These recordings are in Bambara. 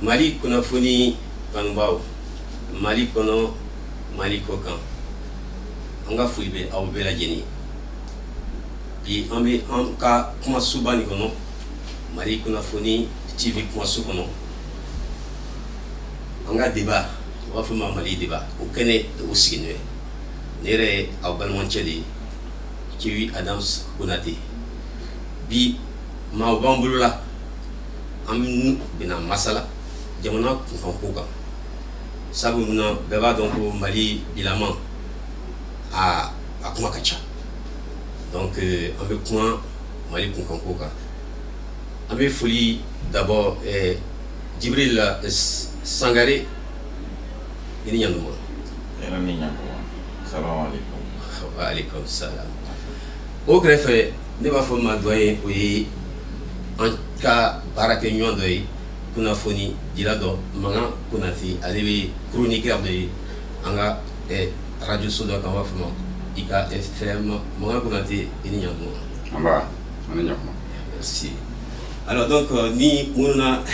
Mali kunnafoni kanubaw Mali kɔnɔ Mali kɔ kan an ka foli bɛ aw bɛɛ lajɛlen bi an bɛ an ka kumasoba nin kɔnɔ Mali kunnafoni TV kumaso kɔnɔ an ka débat u b'a fɔ ma Mali débat o kɛnɛ o sigi n'o ye ne yɛrɛ ye aw balimacɛ de ye Kiwi Adams Konate bi maaw b'an bolo la an bɛna masala jamana kunkanko kan sabu munna bɛɛ b'a dɔn ko Mali bilama a kuma ka ca donc an bɛ kuma Mali kunkanko kan an bɛ foli d'abord Jibril Sangare i ni ɲantuma Salam alaikum. Wa alaikum salam. O kɛrɛfɛ ne b'a fɔ ma dɔ ye o ye an ka baarakɛ ɲɔgɔn dɔ ye kunnafoni dila dɔ Magan Konate ale bɛ chroniqueur dɔ ye an ka radio so dɔ kan b'a fɔ ma IK FM Magan Konate i ni ɲantuma. An b'a ani ɲantuma. Merci. Alors donc ni munna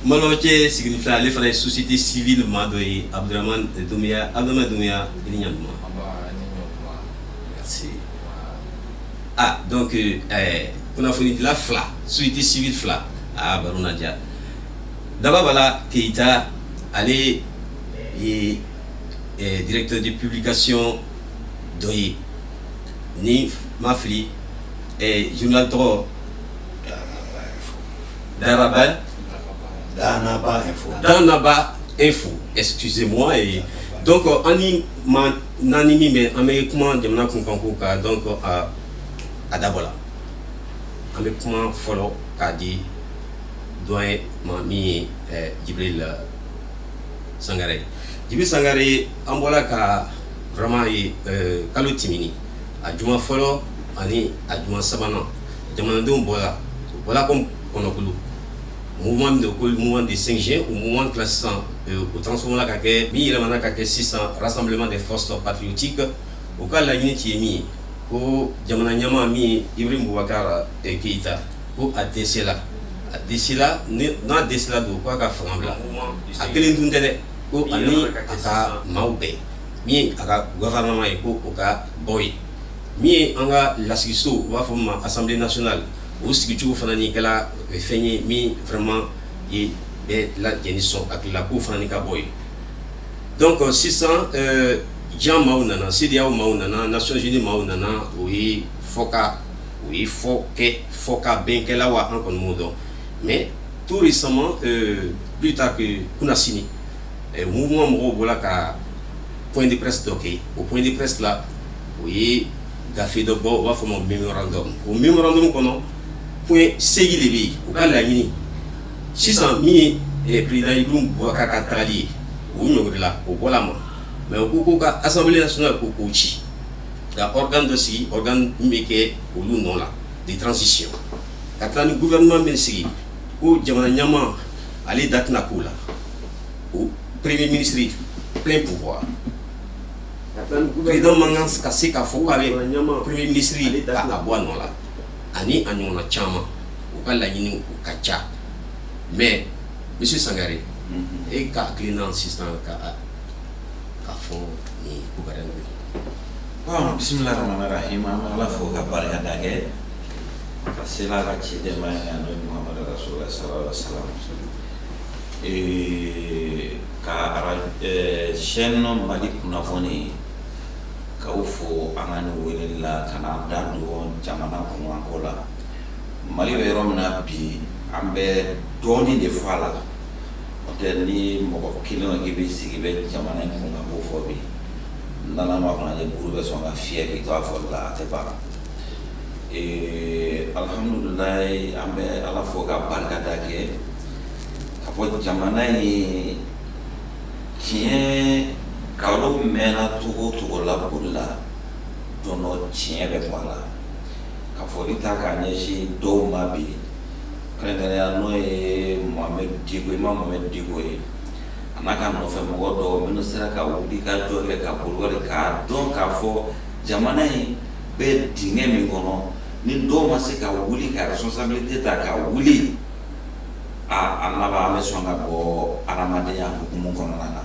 malocɛ sigini fila ale fana ye société civile maa dɔ ye Abdramane Doumbouya i ni ɲantuma. Merci. Ah donc kunnafoni dila fila société civile fila baro na diya Daba Bala Keita ale ye directeur de publication dɔ ye ni ma fili journal tɔgɔ Danaba Info, excusez-moi. Et donc, ani nani mi me ame kuma jamana kunkanko ka donc a dabola. Ame kuma follow ka di doyen ma mi Jibril Sangare. Jibril Sangare ambola ka vraiment kalo timini. A juma follow ani a juma sabana. Jamana don bola. Voilà comme Konokulu. Mouvement de 5G ou mouvement classant au transformement la kake mi yɛlɛmana ka kɛ 600 rassemblement des forces patriotiques o ka laɲini ti ye min ye ko jamana ɲɛmaa min ye Ibrahim Boubacar Keita ko a dɛsɛla n'a dɛsɛla don k'a ka fanga bila a kelen dun tɛ dɛ ko ani a ka maaw bɛɛ min ye a ka gouvernement ye ko o ka bɔ ye min ye an ka lasigiso u b'a fɔ ma Assemblée nationale o sigicogo fana ni kɛla fɛn ye min vraiment ye bɛɛ lajɛlen sɔn hakilila ko fana ni ka bɔ ye donc sisan diɲɛ maaw nana CEDEAO maaw nana Nations Unies maaw nana o ye fɔ ka bɛnkɛla wa an kɔni m'o dɔn mais tout récemment plus tard que kunasini mouvement mɔgɔw bɔra ka point de presse dɔ kɛ o point de presse la o ye gafe dɔ bɔ u b'a fɔ ma mémorandum o mémorandum kɔnɔ point segi de bɛ yen u ka laɲini sisan min ye président Ibrahim Boubacar ka tagali ye o ɲɔgirila o bɔla ma mais u ko ka Assemblée nationale ko k'o ci ka organe dɔ sigi organe min bɛ kɛ olu nɔ la de transition ka tila ni gouvernement min sigi ko jamana ɲɛmaa ale da tɛna k'o la o premier ministre plein pouvoir président man kan ka se k'a fɔ k'ale premier ministre a bɔ a nɔ la ani a ɲɔgɔnna caman u ka laɲini u ka ca mais monsieur Sangare e ka hakilina sisan ka fɔ ni kobarɛ Bon, bismillahirrahmanirrahim. Ala fo ka barika da kɛ ka sela ka ciden ma n'o Muhammad Rasulullah sallallahu alaihi wasallam ka chaîne Mali kunnafoni k'aw fo an ka nin weleli la ka na da don jamana kunkanko la Mali bɛ yɔrɔ min na bi an bɛ dɔɔnin de fɔ a la n'o tɛ ni mɔgɔ kelen k'i bɛ sigi bɛ jamana in kunkanko fɔ bi nana ma fana ye buru bɛ sɔn ka fiyɛ k'i to a fɔli la a tɛ ban alhamdulilayi an bɛ Ala fo ka barika da kɛ ka fɔ jamana in tiɲɛ kalo mɛnna cogo o cogo la boli la don dɔ tiɲɛ bɛ bɔ a la ka fɔli ta k'a ɲɛsin dɔw ma bi kɛrɛnkɛrɛnnenya n'o ye Imam Mohamed Diko ye a n'a ka nɔfɛmɔgɔ dɔw minnu sera ka wuli ka jɔ kɛ ka boli k'a dɔn k'a fɔ jamana in bɛ dingɛ min kɔnɔ ni dɔw ma se ka wuli ka responsabilité ta ka wuli a laban an bɛ sɔn ka bɔ adamadenya hukumu kɔnɔna na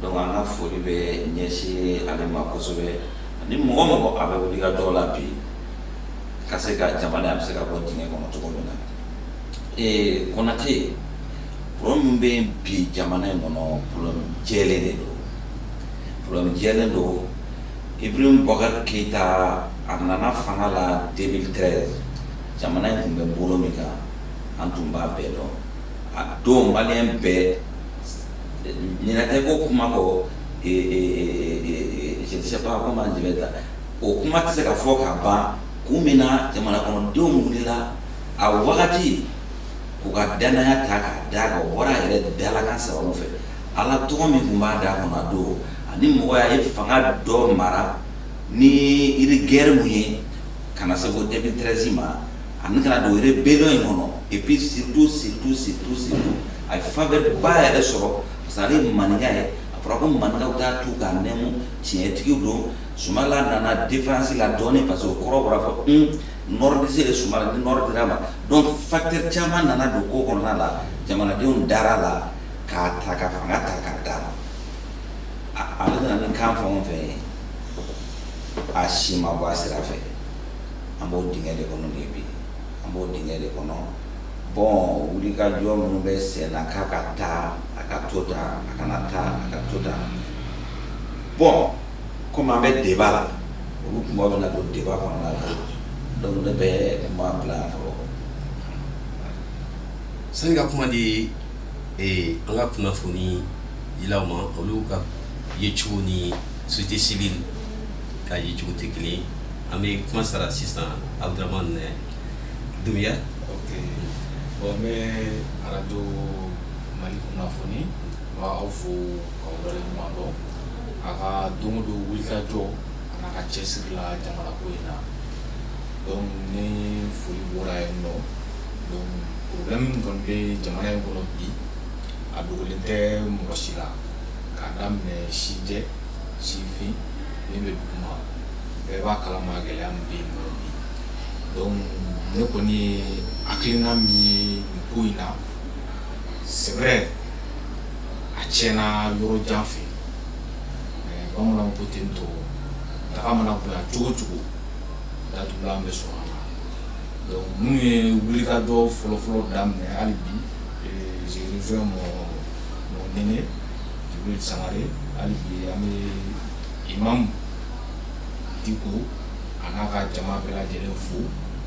donc an ka foli bɛ ɲɛsin ale ma kosɛbɛ ni mɔgɔ mɔgɔ a bɛ wuli ka jɔ la bi ka se ka jamana a bɛ se ka bɔ dingɛ kɔnɔ cogo min na Konate problème bɛ bi jamana in kɔnɔ problème jɛlen de don problème jɛlen don Ibrahim Boubacar Keïta a nana fanga la 2013 jamana in tun bɛ bolo min kan an tun b'a bɛɛ dɔn a don maliyɛn bɛɛ ɲinɛtɛ ko kuma kɔ je ne sais pas comment je vais dire o kuma tɛ se ka fɔ ka ban kun min na jamana kɔnɔdenw wulila a wagati k'u ka danaya ta k'a d'a kan o bɔra a yɛrɛ dalakan sababu fɛ ala tɔgɔ min tun b'a d'a kɔnɔ a don ani mɔgɔ y'a ye fanga dɔ mara ni iri guerre mun ye ka na se fo 2013 ma ani kana don rébellion in kɔnɔ et puis surtout a ye faveur ba yɛrɛ sɔrɔ parce que ale ye maninka ye a fɔra ko maninkaw t'a tu k'a nɛmu tiɲɛtigiw don Sumala nana défense la dɔɔnin parce que o kɔrɔ bɔra fɔ nordise de Sumala ni nord dira ma donc facteur caman nana don ko kɔnɔna la jamanadenw dara la k'a ta ka fanga ta k'a d'a ma ale nana ni kan fɛn o fɛn ye a si ma bɔ a sira fɛ an b'o dingɛ de kɔnɔ de bi an b'o dingɛ de kɔnɔ bon wulikajɔ minnu bɛ sen na k'a ka taa a ka to tan a kana taa a ka to tan bon comme an bɛ débat la olu kuma bɛ na don débat kɔnɔna la donc ne bɛ kuma bila yan fɔlɔ sani ka kuma di an ka kunnafoni dilaw ma olu ka yecogo ni société civile ka yecogo tɛ kelen an bɛ kuma sara sisan Abdramane Doumbia. Ok, bon mais radio Mali kunnafoni wa aw fo k'aw waleɲuman dɔn a ka don o don wulikajɔ a n'a ka cɛsiri la jamana ko in na donc ni foli bɔra yen nɔ donc problème kɔni bɛ jamana in kɔnɔ bi a dogolen tɛ mɔgɔ si la k'a daminɛ si jɛ sifin min bɛ duguma bɛɛ b'a kalama gɛlɛya min bɛ yen nɔ bi donc ne kɔni ye hakilina min ye nin ko in na c'est vrai a tiɲɛna yɔrɔ jan fɛ mais bamananw ko ten tɔ daga mana bonya cogo cogo datugulan bɛ sɔrɔ a la donc minnu ye wulikajɔ fɔlɔfɔlɔ daminɛ hali bi je rejoins mon aîné Djibril Sangare hali bi an bɛ imam Diko a n'a ka jama bɛɛ lajɛlen fo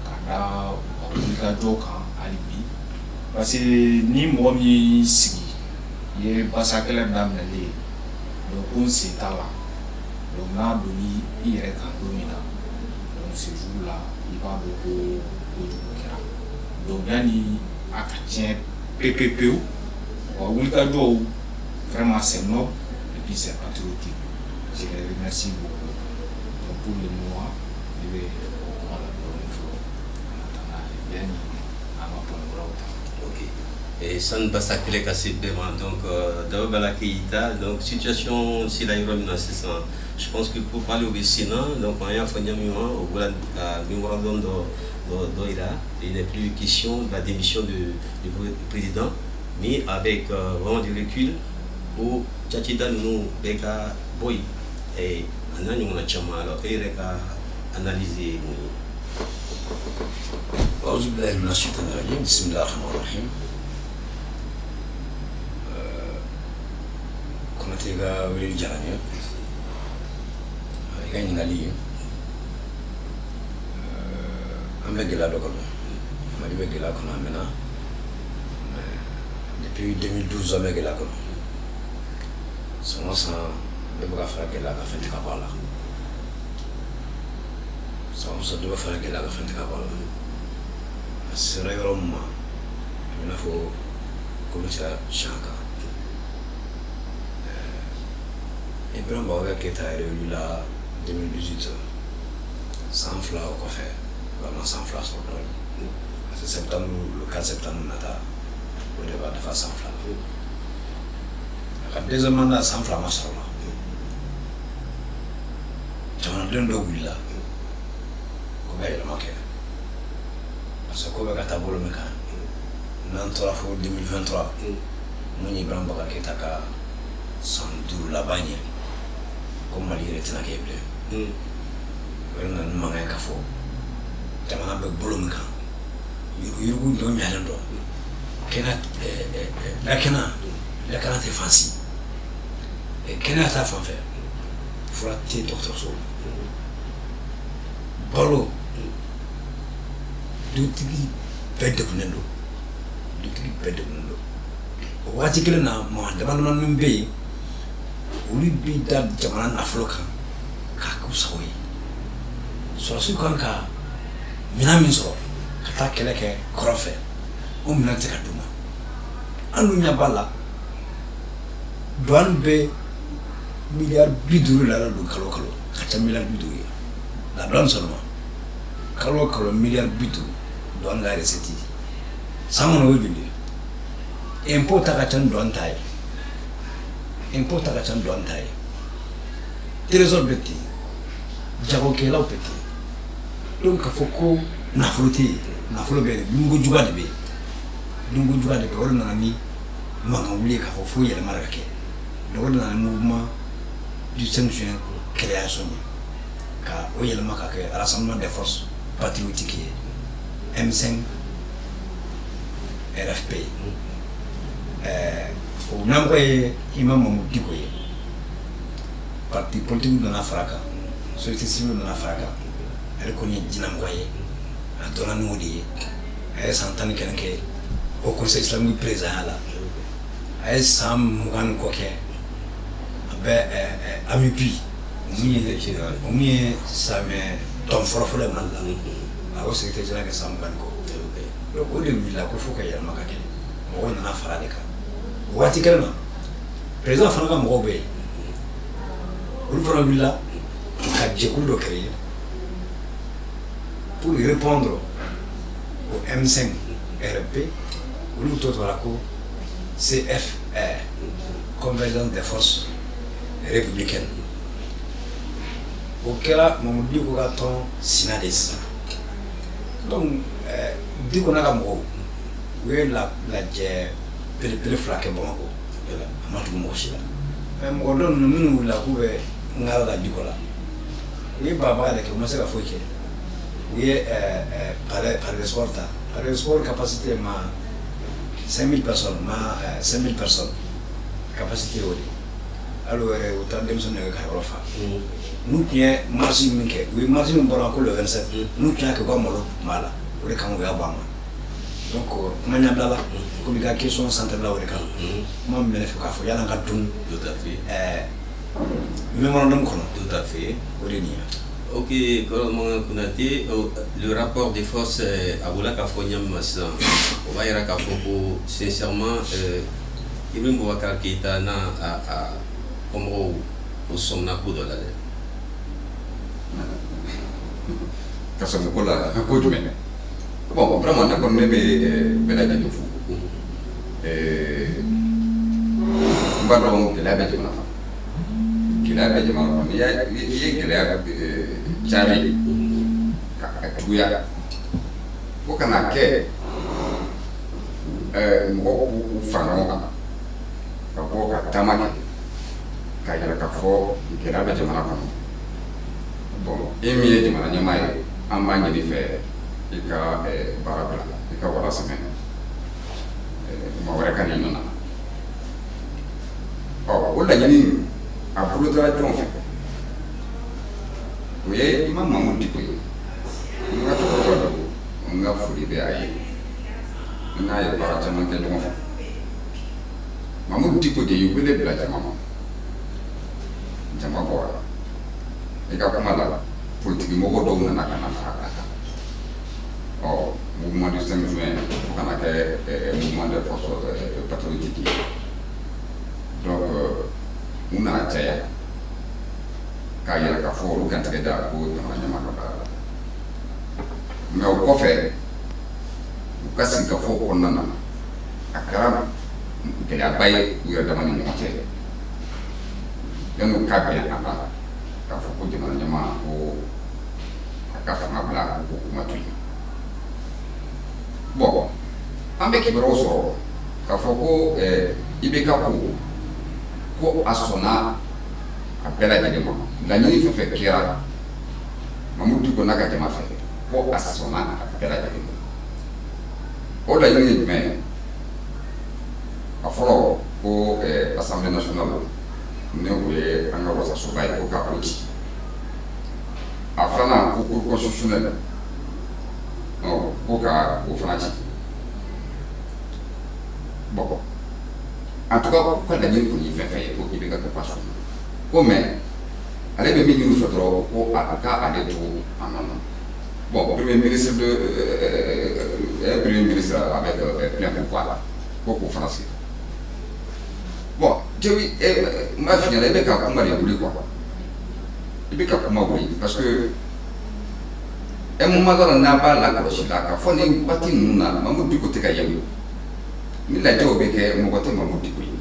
ka da u ka wulikajɔ kan hali bi parce que ni mɔgɔ min y'i sigi i ye basa kɛlɛ daminɛlen ye donc ko n sen t'a la donc n'a donni i yɛrɛ kan don min na donc ce jour là i b'a dɔn ko kojugu kɛra donc yanni a ka tiɲɛ pewu wa wulikajɔw vraiment c'est noble et puis c'est patriotique je les remercie beaucoup donc pour le moment je vais kuma la dɔɔnin fɔlɔ en attendant yanni an ka point wɛrɛw ta. Et sans basa kele ka se bɛɛ ma donc Daba Bala Keïta donc situation si la yɔrɔ min na sisan je pense que pour parler au Sénat donc an y'a fɔ ɲami ma o bɔra ka min wɔrɔ dɔn dɔ yira il n'est plus question de la démission du président mais avec vraiment du recul o cakɛda ninnu bɛɛ ka bɔ yen a n'a ɲɔgɔnna caman alors e yɛrɛ ka analyse ye mun ye. أعوذ بالله من الشيطان الرجيم بسم الله الرحمن الرحيم Konate ka weleli diyara n ye i ka ɲininkali an bɛ gɛlɛya dɔ kɔnɔ Mali bɛ gɛlɛya kɔnɔ an mɛnna depuis 2012 an bɛ gɛlɛya kɔnɔ san o san bɛɛ bɛ ka fara gɛlɛya ka fɛn tɛ ka bɔ a la san o san dɔ bɛ fara gɛlɛya ka fɛn tɛ ka bɔ a la a sera yɔrɔ min ma a bɛ i n'a fɔ ko bɛ sera siɲɛ kan Ibrahim Boubacar Keïta yɛrɛ wulila 2018 san fila o kɔfɛ vraiment san fila sɔrɔ dɔɔnin parce que septembre le 4 septembre nata o de b'a dafa san fila a ka deuxième mandat san fila ma sɔrɔ la jamanaden dɔ wulila ko bɛ yɛlɛma kɛ parce que ko bɛ ka taa bolo min kan n'an tora fo 2023 mun ye Ibrahima Boubacar Keita ka san 5 laban ye ko Mali yɛrɛ tɛna kɛ bilen o de nana ni mankan ye ka fɔ jamana bɛ bolo min kan yurugu dɔ ɲalen dɔ lakana tɛ fansi kɛnɛya ta fan fɛ fura tɛ dɔgɔtɔrɔso balo dutigi bɛɛ degunnen don o waati kelen na maa dama min bɛ yen olu bi da jamana nafolo kan k'a k'u sago ye sɔrɔsiw kan ka minɛn min sɔrɔ ka taa kɛlɛ kɛ kɔrɔ fɛ o minɛn tɛ ka d'u ma an dun ɲɛ b'a la douane bɛ miliyari 50 la don kalo o kalo ka ca miliyari 50 ye la douane seulement kalo o kalo miliyari 50 douane ka recette san kɔnɔ o ye joli ye impôt ta ka ca ni douane ta ye trésor bɛ ten jagokɛlaw bɛ ten donc k'a fɔ ko nafolo tɛ yen nafolo bɛ yen dunko juguya de bɛ yen o de nana ni mankan wuli ye k'a fɔ fo yɛlɛma ka kɛ donc o de nana ni mouvement du 5 juin création ye ka o yɛlɛma ka kɛ rassemblement des forces patriotiques ye M5 RFP o ɲɛmɔgɔ ye Imam Mamadou Diko ye parti politique nana fara kan société civile nana fara kan ale kɔni ye jinɛmɔgɔ ye a dɔnna n'o de ye a ye san 11 kɛ au conseil islamique président la a ye san 20 kɔ kɛ a bɛ AMUPI o min ye samɛ tɔn fɔlɔfɔlɔ ye Mali la a y'o secrétaire général kɛ san 20 kɔ donc o de wulila ko fo ka yɛlɛma ka kɛ mɔgɔw nana fara de kan waati kelen na président fana ka mɔgɔw bɛ yen olu fana wulila ka jɛkulu dɔ créer pour répondre au M5 RP olu tɔ tora ko CFR Convergence des forces républicaines o kɛra Mamadou Diko ka tɔn Sina de sisan donc Diko n'a ka mɔgɔw u ye lajɛ belebele 2 kɛ Bamako a ma tugu mɔgɔ si la mais mɔgɔ dɔ ninnu minnu wulila k'u bɛ Ngala la Diko la u ye babaga de kɛ u ma se ka foyi kɛ u ye palais de sport ta palais de sport capacité ma 5000 personnes capacité o de hali o yɛrɛ u taa denmisɛnninw yɛrɛ ka yɔrɔ fa n'u tun ye marche min kɛ u ye marche min bɔra ko le 27 n'u tun y'a kɛ u ka malo tun b'a la o de kama u y'a bɔ a ma donc kuma ɲɛbila la komi ka question centrale la o de kan kuma min bɛ ne fɛ k'a fɔ yan'an ka dun mémorandum kɔnɔ tout à fait o de nin ye. Ok, Colonel Konaté, le rapport des forces à Boula Kafoniam Massan, on va y aller sincèrement, Ibrahima Boubacar Keita na a comme au somnaco de la lettre. Kaso ko la ko jumɛn bon vraiment ne ko ne bɛ lajɛlen fo n b'a dɔn gɛlɛya bɛ jamana kɔnɔ n'i ye gɛlɛya cari ka juguya fo ka na kɛ mɔgɔw k'u fara ɲɔgɔn kan ka bɔ ka taama kɛ ka yɛlɛ ka fɔ gɛlɛya bɛ jamana kɔnɔ bon e min ye jamana ɲɛmaa ye an b'a ɲini fɛ i ka baara bila i ka wara sɛmɛ maa wɛrɛ ka nin nana o laɲini a bolo dara jɔn fɛ o ye Imam Mamadou Diko ye n ka cɛkɔrɔba dɔ n ka foli bɛ a ye n'a ye baara caman kɛ ɲɔgɔn fɛ Mamadou Diko de ye wele bila jama ma jama bɔra i ka kuma la politiki mɔgɔ dɔw nana ka na fara a kan mouvement du 5 juin fo kana kɛ mouvement des forces patriotiques ye donc u nana caya k'a yɛlɛ ka fɔ olu kantigɛ da ko jamana ɲɛmaa ka baara la mais o kɔfɛ u ka sigi ka fɔ o kɔnɔna na a kɛra gɛlɛyaba ye u yɛrɛ dama ni ɲɔgɔn cɛ yan'u ka bɛn a la k'a fɔ ko jamana ɲɛmaa ko a ka fanga bila ko kuma to yen bon an bɛ kibaruyaw sɔrɔ k'a fɔ ko IBK ko a sɔnna a bɛɛ lajɛlen ma laɲini fɛn fɛn kɛra Mamadou Dicko n'a ka jama fɛ ko a sɔnna a bɛɛ lajɛlen ma o laɲini ye jumɛn ye a fɔlɔ ko Assemblée nationale ne o ye an ka wasasoba ye ko k'a ko ci a filanan ko cour constitutionnelle ko ka o fana ci bon en tout cas ko ka laɲini kɔni ye fɛn fɛn ye ko IBK kɛ pas sɔn ko mais ale bɛ min ɲini fɛ dɔrɔn ko a ka ale to a nana bon premier ministre avec plein pouvoir ko k'o fana sigi bon Djewi n b'a f'i ɲɛna i bɛ ka kuma de wuli quoi i bɛ ka kuma wuli parce que un moment dɔ la n'a b'a lakɔlɔsi la k'a fɔ nin waati ninnu na Mamadou Dicko tɛ ka yɛlɛ ni lajɛw bɛ kɛ mɔgɔ tɛ Mamadou Dicko ye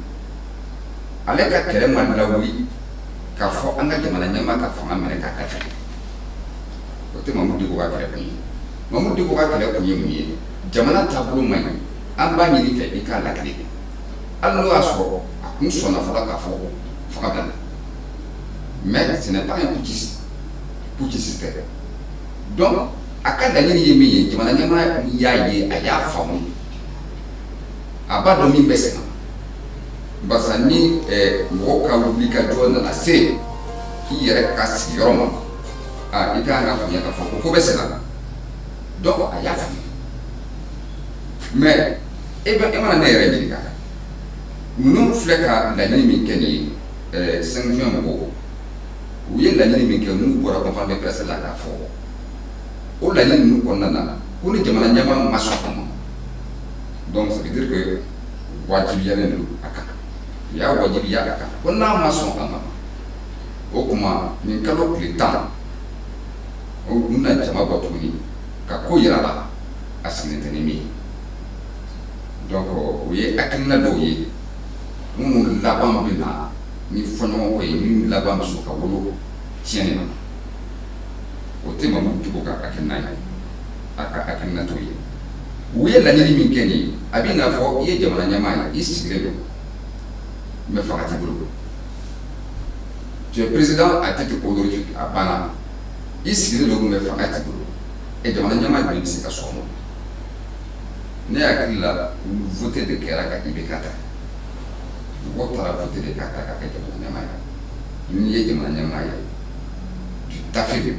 ale ka kɛlɛ ma lawuli k'a fɔ an ka jamana ɲɛmaa ka fanga minɛ k'a dafa o tɛ Mamadou Dicko ka kɛlɛ kun ye Mamadou Dicko ka kɛlɛ kun ye mun ye jamana taabolo man ɲi an b'a ɲini fɛ i k'a lakale hali n'o y'a sɔrɔ a kun sɔnna fɔlɔ k'a fɔ fanga bɛ na mais ce n'est pas un putschiste tɛ donc a ka laɲini ye min ye jamana ɲɛmaa y'a ye a y'a faamu a b'a dɔn min bɛ sen na barisa ni mɔgɔw ka wuli ka jɔ nana se k'i yɛrɛ ka sigiyɔrɔ ma i ka kan ka faamuya k'a fɔ ko ko bɛ sen na donc a y'a faamu mais e mana ne yɛrɛ ɲininka ninnu filɛ ka laɲini min kɛ nin ye 5 juin mɔgɔw u ye laɲini min kɛ n'u bɔra conférence de presse la k'a fɔ o laɲini ninnu kɔnɔna na ko ni jamana ɲɛmaa ma sɔn a ma donc ça veut dire que wajibiyalen don a kan u y'a wajibiya a kan ko n'a ma sɔn a ma o tuma nin kalo tile 10 u bɛna jama bɔ tuguni ka ko yira la a sigilen tɛ ni min ye donc o ye hakilina dɔw ye minnu laban bɛ na ni fɔɲɔgɔnkɔ ye min laban bɛ sɔn ka wolo tiɲɛni na o tɛ Mamadou Dicko ka hakilina ye a ka hakilina t'o ye u ye laɲini min kɛ nin ye a bɛ n'a fɔ i ye jamana ɲɛmaa ye i sigilen don mais fanga t'i bolo tu es président à titre honorifique a banna i sigilen don mais fanga t'i bolo jamana ɲɛmaa jumɛn bɛ se ka sɔn o ma ne hakili la vote de kɛra ka IBK ta mɔgɔw taara vote de k'a ta ka kɛ jamana ɲɛmaa ye n'i ye jamana ɲɛmaa ye tu t'affirmes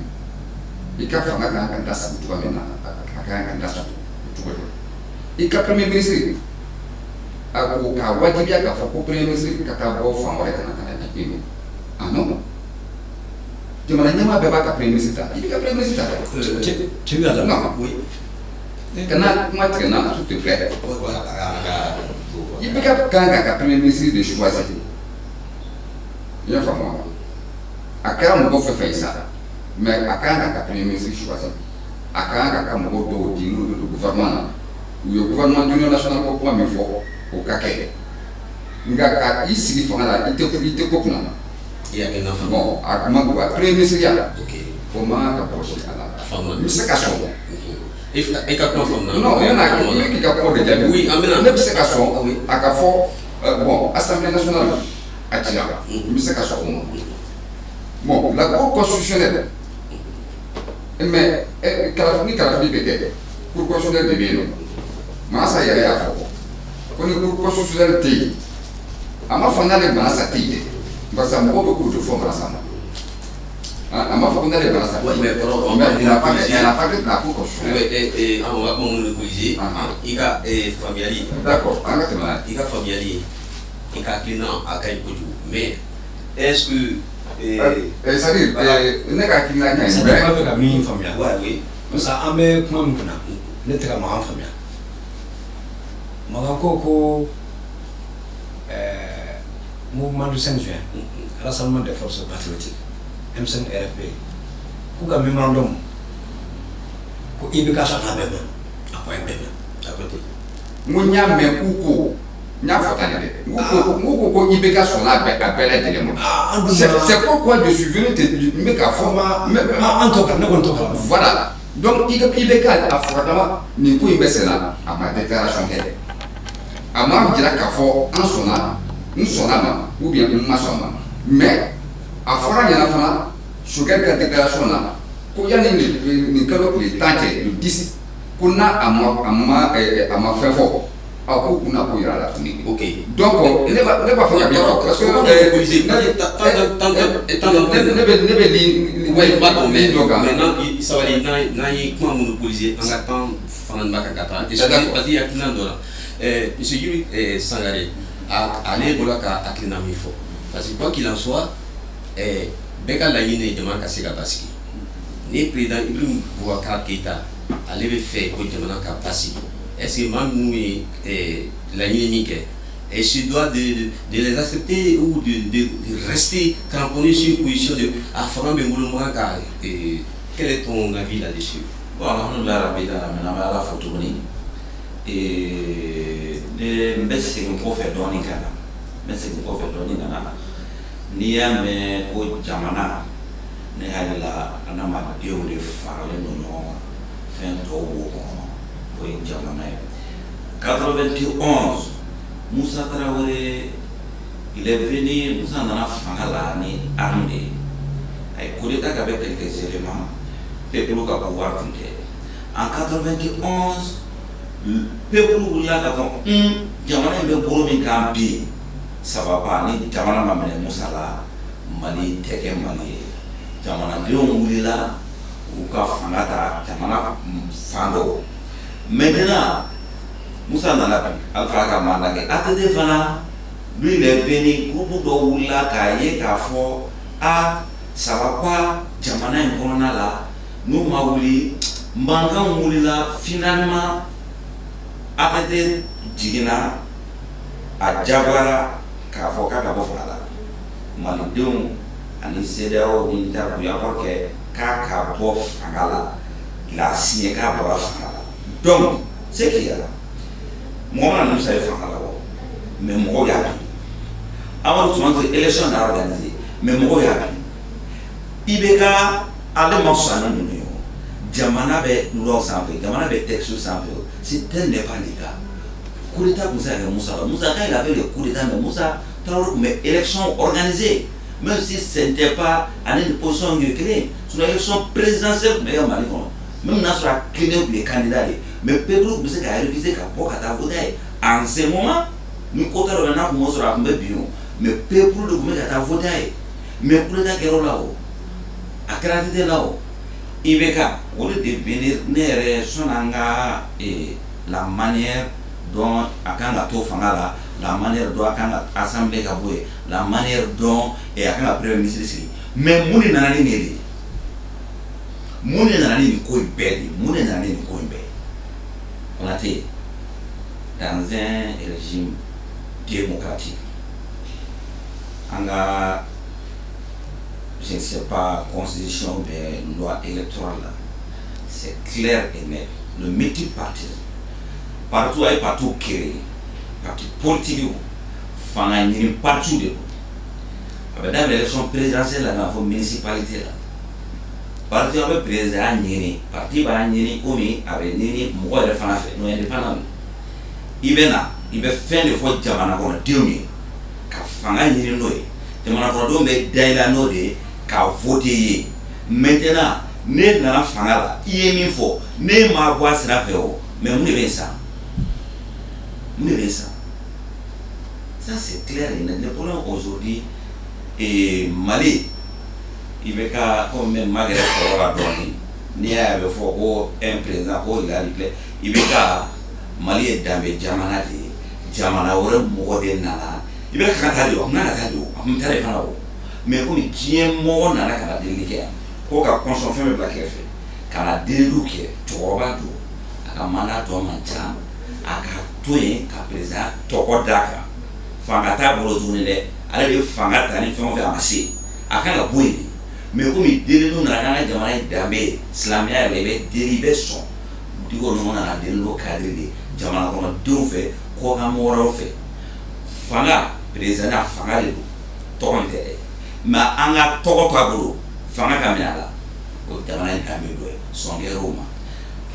de i ka fanga kan ka dasigi cogoya min na a kan ka dasigi o cogo de i ka premier ministre a ko k'a wajibiya k'a fɔ ko premier ministre ka taa bɔ fan wɛrɛ ka na di e ma ah non jamana ɲɛmaa bɛɛ b'a ka premier ministre ta i bɛ ka premier ministre ta dɛ tu veux attendre non oui kana kuma tigɛ na s'il te plaît i bɛ ka kan ka premier ministre de choisir i y'a faamu wa a kɛra mɔgɔ fɛn fɛn ye sa mais a kan ka premier ministre choisir a kan ka mɔgɔw dɔw di n'u bɛ gouvernement na u ye gouvernement d'union nationale ko kuma min fɔ o ka kɛ nka ka i sigi fanga la i tɛ ko kunna bon a kuma ko premier ministre ya o ma ka bɔsi a la n bɛ se ka sɔn e ka kuma faamu na non ne k'i ka kuma de jaabi oui an bɛna ne bɛ se ka sɔn a ka fɔ bon assemblée nationale a cira n bɛ se ka sɔn o ma bon la cour constitutionnelle mais ni kalafili bɛ kɛ cour constitutionnelle de bɛ yen nɔ Mansa yɛrɛ y'a fɔ ko ni cour constitutionnelle tɛ yen a ma fɔ n'ale Mansa tɛ yen dɛ parce que mɔgɔw bɛ k'u jɔ fɔ Mansa ma a ma fɔ ko n'ale Mansa tɛ yen mais il n'a pas de la cour constitutionnelle. an ka kuma minnu corriger i ka faamuyali d'accord an ka tɛmɛ n'a ye. i ka faamuyali i ka hakilina a ka ɲi kojugu mais est-ce que c'est-à-dire ne ka hakilina ka ɲi c'est mais pas fɛ ka min faamuya oui parce que an bɛ kuma min kunna ne tɛ ka Makan faamuya Makan ko mouvement du 5 juin rassemblement des forces patriotiques M5 RFP k'u ka mémorandum ko IBK sɔnna bɛɛ ma a ko bɛɛ ma à côté n ko n y'a mɛn k'u ko n y'a fɔ tan de dɛ n ko IBK sɔnna a bɛɛ lajɛlen ma c'est pourquoi je suis venu te n bɛ k'a fɔ an t'o kan ne kɔni t'o kan voilà donc i bɛ ka a fɔra nin ko in bɛ sen na a ma déclaration kɛ a ma jira k'a fɔ n sɔnna ma ou bien n ma sɔn ma mais a fɔra ɲɛna fana Sogɛl ka déclaration na ko yanni nin kalo tile 10 cɛ le 10 ko n'a a ma fɛn fɔ ko kunna ko yira la tuguni. Ok. Donc ne b'a fɔ ka bien parce que ne bɛ oui, pardon, mais maintenant, ça va aller dans les points monopolisés en attendant Fernand Bakakata. Et c'est parce qu'il y a tout le monde. Monsieur Yuri Sangaré, allez voilà à Klinamifo. Parce que quoi qu'il en soit, Beka Laïne demande à Segabasi. Ni président Ibrahim Boubacar Keïta, allez faire quoi demande à Passi. Est-ce que même nous, Laïne Nike, et je dois de les accepter ou de rester cramponné sur une position de Afram Bemoulouma. Quel est ton avis là-dessus? Bon, on a la la photo. Et mais c'est une prophète d'Onika. Mais c'est une prophète d'Onika. Nia me au Jamana, Nehala, Anama Dio de Farle non, Fento, pour une Jamana. 91. Moussa Traoré, il est venu, Moussa Nana Fangala, ni armé. Il coup d'État avec quelques éléments, peuple qui a pouvoir compter. En 91, le peuple qui a Jamana est pour me camper. Ça va pas, ni Jamana m'a mené Moussa là, Mali, Teke Mali. Jamana Dion Moulila, ou Kafangata, Jamana Fando. Maintenant, Moussa Nana Alpha Mandake, attendez, voilà, lui il est venu, groupe d'Oula, Kaye, Kafo, ça va pas, Jamana et Corona là, nous Maouli, Mbangan Moulila, finalement, attendez, Jigina, à Jabara, Kafo, Kakabofala, Malidon, Ani Sedao, Ninta, Bouyaporke, Kakabof, Angala, la signé Kabof, donc, c'est qu'il y a là. Moi, je ne sais pas mais moi, je suis avant de l'élection organisée, mais moi, je suis Ibeka, allez, moi, je Jamana be loi sans Jamana be texte sans c'est tel n'est pas le cas. Coup d'État, Moussa, il avait le coup d'État, mais Moussa, mais élection organisée, même si ce n'était pas à une position clé, sur l'élection présidentielle, mais même dans la clinique pour les candidats. Mais Pedro, vous avez révisé qu'à voter. En ce moment, nous comptons le nom pour nous mais Pedro, vous avez voté. Mais pour le temps là-haut, à créditer là-haut, il y a devenir la manière dont la manière dont l'Assemblée a joué, la manière dont le Premier ministre. Mais nous n'avons pas dit. Nous n'avons pas dit on a été dans un régime démocratique. On a, je ne sais pas, constitution, mais loi électorale, c'est clair et net. Le multipartisme, partout et partout créé, parti politique, partout de vous. Dans l'élection présidentielle, dans la municipalité, parti avec président Nini, parti par Nini, Omi, avec Nini, moi de Fanafe, nous indépendants. Il va faire des fois Jamana pour le Dieu, car Fanga Nini Noé, Jamana pour le Dieu, Daila Node, car voter. Maintenant, ne n'a Fanga, il est mis fort, ne m'a voix sera fait, mais on est ça. On est ça. Ça c'est clair, le problème aujourd'hui est Mali. Il veut comme même malgré la donne, ni à un président, il veut Mali est dans les Jamana, Jamana aurait mourir nana. Il veut mais comme il tient mort nana qu'à la délicat, pour qu'à consommer le black effet, qu'à la délouquer, tu vois, à Mana Domancha, à Katoué, qu'à présent, Tokodaka, Fangata Bolodouné, allez, Fangata, il fait amasser, à quand la bouille. Mais comme il dit nous n'avons pas de damé, Slamia avait dérivé son. Du coup, nous avons des locaux, Jamana comme deux fait, quoi qu'on m'aura fait. Fanga, président Fanga de Toronto. Mais en a Toronto, Fanga Kamala, au Jamana Kamil, son guerre Roma.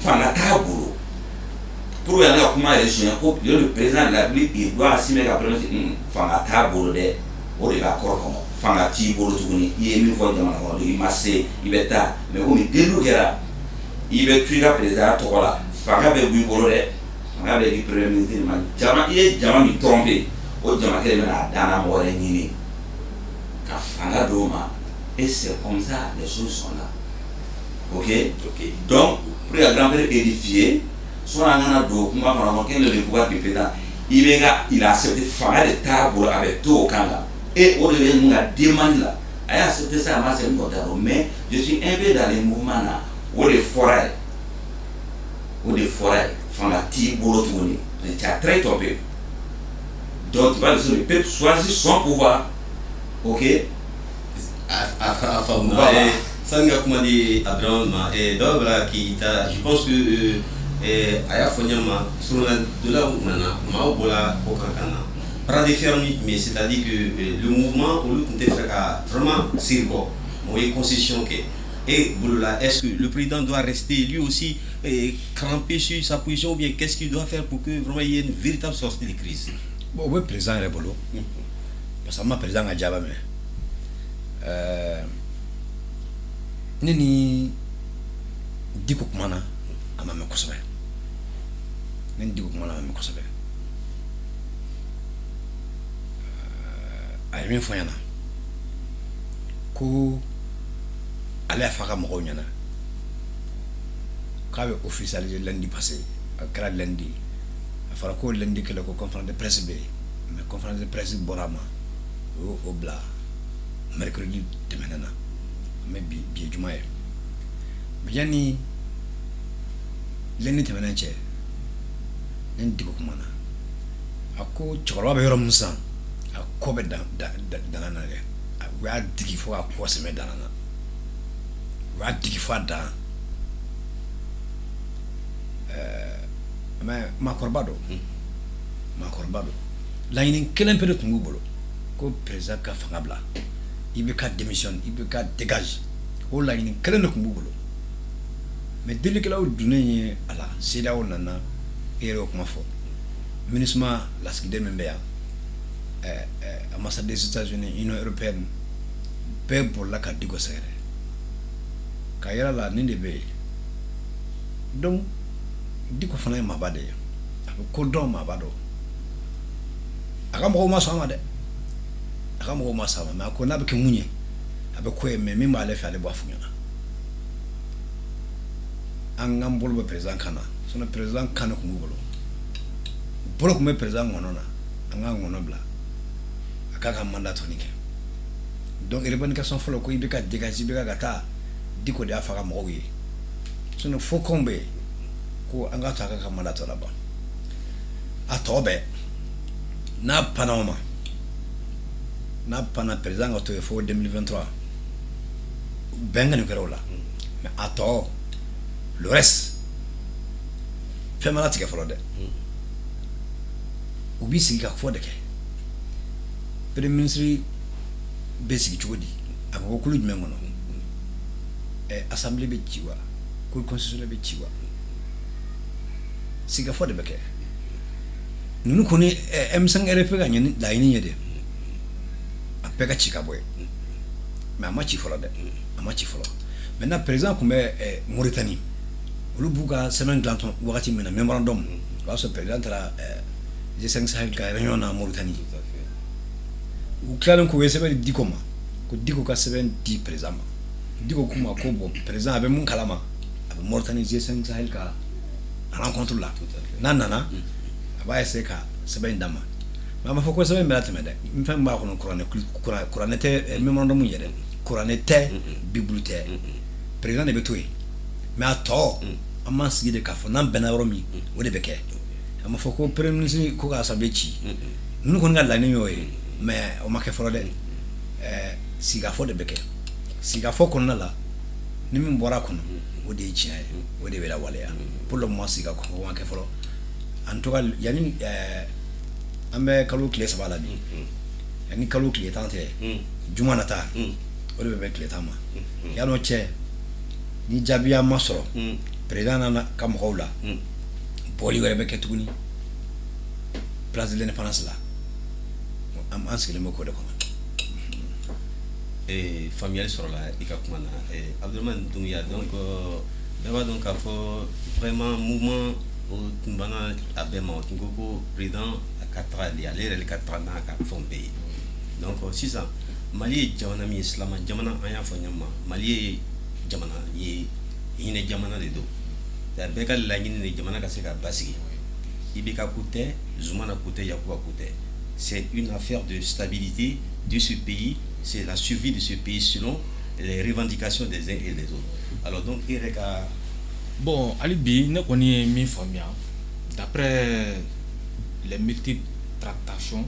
fanga t'a bolo pour que la kuma yɛrɛ suɲɛ ko le président de la République il doit assumer ka prendre fanga t'a bolo dɛ o de b'a kɔrɔ kɔnɔ fanga t'i bolo tuguni i ye min fɔ jamana kɔnɔ i ma se i bɛ taa mais komi delu kɛra i bɛ to i ka président tɔgɔ la fanga bɛ b'i bolo dɛ fanga bɛ di premier ministre ma jama i ye jama min tromper o jama kelen bɛna danna mɔgɔ wɛrɛ ɲini ka fanga d'o ma et c'est comme ça les choses sont là ok donc pour que grand-père édifier soit an kana don kuma kɔnɔ quel est le pouvoir du président il a accepté fanga de t'a bolo a bɛ to o kan kan et o de bɛ mun ka demande la a y'a accepté ça a ma se n kɔ t'a dɔn mais je suis un peu dans les mouvements là o de fɔra ye fanga t'i bolo tuguni tu as très trompé donc tu vas laisser le peuple choisir son pouvoir ok Sanga kuma di Abraham et Dobra qui t'a je pense que aya fonyama sur la de là où nana ma bola okankana para défermer mais c'est-à-dire que le mouvement au lieu de faire vraiment sirgo moy concession que et Bouloula, est-ce que le président doit rester lui aussi crampé sur sa position ou bien qu'est-ce qu'il doit faire pour que vraiment il y ait une véritable sortie de crise? Bon, oui, président est bolo. Parce que moi, président a déjà nini diko kumana amame kosobe. Nini diko kumana amame kosobe. Ayemi fonyana. Ko ale faka mɔgɔw ɲɛna k'a bɛ officialiser lundi passé a kɛra lundi a fɔra ko lundi kɛlɛ ko conférence de presse bɛ yen mais conférence de presse bɔra a ma o y'o bila mercredi tɛmɛnen na mais bi ye juma ye mais yanni lundi tɛmɛnen cɛ ne Diko kumana a ko cɛkɔrɔba bɛ yɔrɔ min san a ko bɛ dana na dɛ u y'a digi fo ka kɔ sɛmɛ dana na wa digi fa dan mais makɔrɔba do laɲini kelen pe de tun b'u bolo ko président ka fanga bila i bɛ ka démission i bɛ ka dégage o laɲini kelen de tun b'u bolo mais delikɛlaw dunnen ye a la CEDEAO nana e yɛrɛ y'o kuma fɔ MINUSMA lasigiden min bɛ yan ambassade des États-Unis Union européenne bɛɛ bolila ka Diko sɛgɛrɛ ka yira la nin de bɛ yen donc Diko fana ye maaba de ye a bɛ ko dɔn maaba dɔn a ka mɔgɔw ma sɔn a ma dɛ a ka mɔgɔw ma sɔn a ma mais a ko n'a bɛ kɛ mun ye a bɛ ko ye mais min b'ale fɛ ale b'a f'u ɲɛna an k'an bolo bɛ président kan na sinon président kan de tun b'u bolo tun bɛ président ŋɔnɔ na an k'an ŋɔnɔ bila a k'a ka mandat tɔni kɛ donc revendication fɔlɔ ko i bɛ ka dégager i bɛ ka taa Diko de y'a faga mɔgɔw ye sinon fo kɔn bɛ yen ko an ka to a ka mandat tɔ laban a tɔ bɛɛ n'a panna o ma n'a panna président ka to yen fo 2023 bɛn kɔni kɛra o la mais a tɔ le reste fɛn ma latigɛ fɔlɔ dɛ u b'i sigi ka fɔ de kɛ premier ministre bɛ sigi cogo di a ko kulu jumɛn kɔnɔ assemblée bɛ ci wa cour constitutionnelle bɛ ci wa siga fɔ de bɛ kɛ ninnu kɔni M5 RFP ka ɲini laɲini ye dɛ a bɛɛ ka ci ka bɔ yen mais a ma ci fɔlɔ dɛ a ma ci fɔlɔ maintenant président tun bɛ Mauritanie olu b'u ka sɛbɛn dilan wagati min na mémorandum o b'a sɔrɔ président taara G5 Sahel ka réunion na Mauritanie u tilalen k'u ye sɛbɛn di Diko ma ko Diko ka sɛbɛn di président ma Diko k'u ma ko bon président a bɛ mun kalama a bɛ Mauritanie G5 Sahel ka rencontre la n'a nana a b'a essayer ka sɛbɛn d'a ma mais a ma fɔ ko sɛbɛn bɛ latɛmɛ dɛ n fɛn b'a kɔnɔ kuranɛ tɛ mémorandum yɛrɛ kuranɛ tɛ bible tɛ président de bɛ to yen mais a tɔ an m'an sigi de k'a fɔ n'an bɛnna yɔrɔ min o de bɛ kɛ a ma fɔ ko premier ministre ko ka assemblée ci ninnu kɔni ka laɲini y'o ye mais o ma kɛ fɔlɔ dɛ sigafɔ de bɛ kɛ sigafɔ kɔnɔna la ni min bɔra kɔnɔ o de ye tiɲɛ ye o de bɛ lawaleya pour le moment sigafɔ ma kɛ fɔlɔ en tout cas yanni an bɛ kalo tile 3 la bi yanni kalo tile 10 tɛ juma nata o de bɛ bɛn tile 10 ma yan'o cɛ ni jaabiya ma sɔrɔ président nana ka mɔgɔw la bɔli wɛrɛ bɛ kɛ tuguni place de l'indépendance la an sigilen bɛ k'o de kɔnɔ. Faamuyali sɔrɔla i ka kuma na Abdramane Doumbouya donc bɛɛ b'a dɔn k'a fɔ vraiment mouvement o tun banna a bɛɛ ma o tun ko ko président a ka taga ale yɛrɛ de ka taga n'a ka fɛnw bɛɛ ye donc sisan Mali ye jamana min ye silama jamana an y'a fɔ ɲɛma Mali ye jamana ye hinɛ jamana de don bɛɛ ka laɲini de jamana ka se ka basigi Ibeka ko tɛ Zoumana ko tɛ Yakuba ko tɛ c'est une affaire de stabilité de ce pays, c'est la survie de ce pays selon les revendications des uns et des autres. Alors donc, Ereka... Bon, Alibi, ne connaît mi famille. D'après les multiples tractations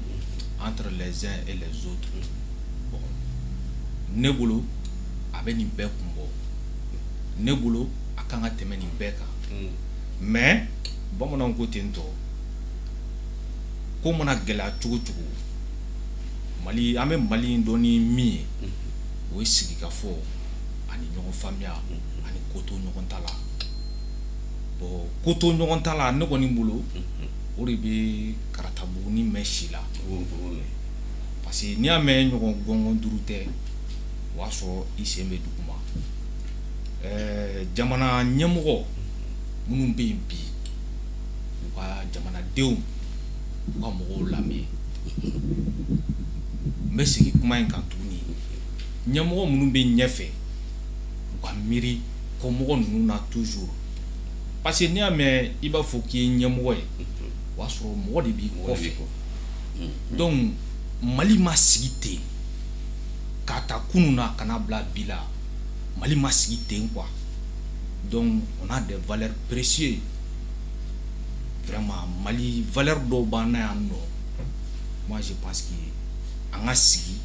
entre les uns et les autres, bon, Nebolo avait une belle combo. Nebolo a quand même une belle. Mais, bon, on a un côté comme on a gala chugu Mali ame Mali doni mi o sigi ka fo ani ɲɔgɔn faamuya ani koto ɲɔgɔn tala bon koto ɲɔgɔn tala ne kɔni bolo o de bɛ karatabugu ni mɛ si la parce que n'i y'a mɛn ɲɔgɔn gɔngɔn duuru tɛ o y'a sɔrɔ i sen bɛ duguma jamana ɲɛmɔgɔ minnu bɛ yen bi u ka jamanadenw u ka mɔgɔw lamɛn n bɛ segin kuma in kan tuguni ɲɛmɔgɔ minnu bɛ ɲɛfɛ u ka miiri kɔmɔgɔ ninnu na toujours parce que n'i y'a mɛn i b'a fɔ k'i ye ɲɛmɔgɔ ye o y'a sɔrɔ mɔgɔ de b'i kɔfɛ donc Mali ma sigi ten k'a ta kunun na ka n'a bila bi la Mali ma sigi ten quoi donc on a des valeurs précieuses vraiment Mali valeur dɔw b'an na yan nɔ moi je pense que an ka sigi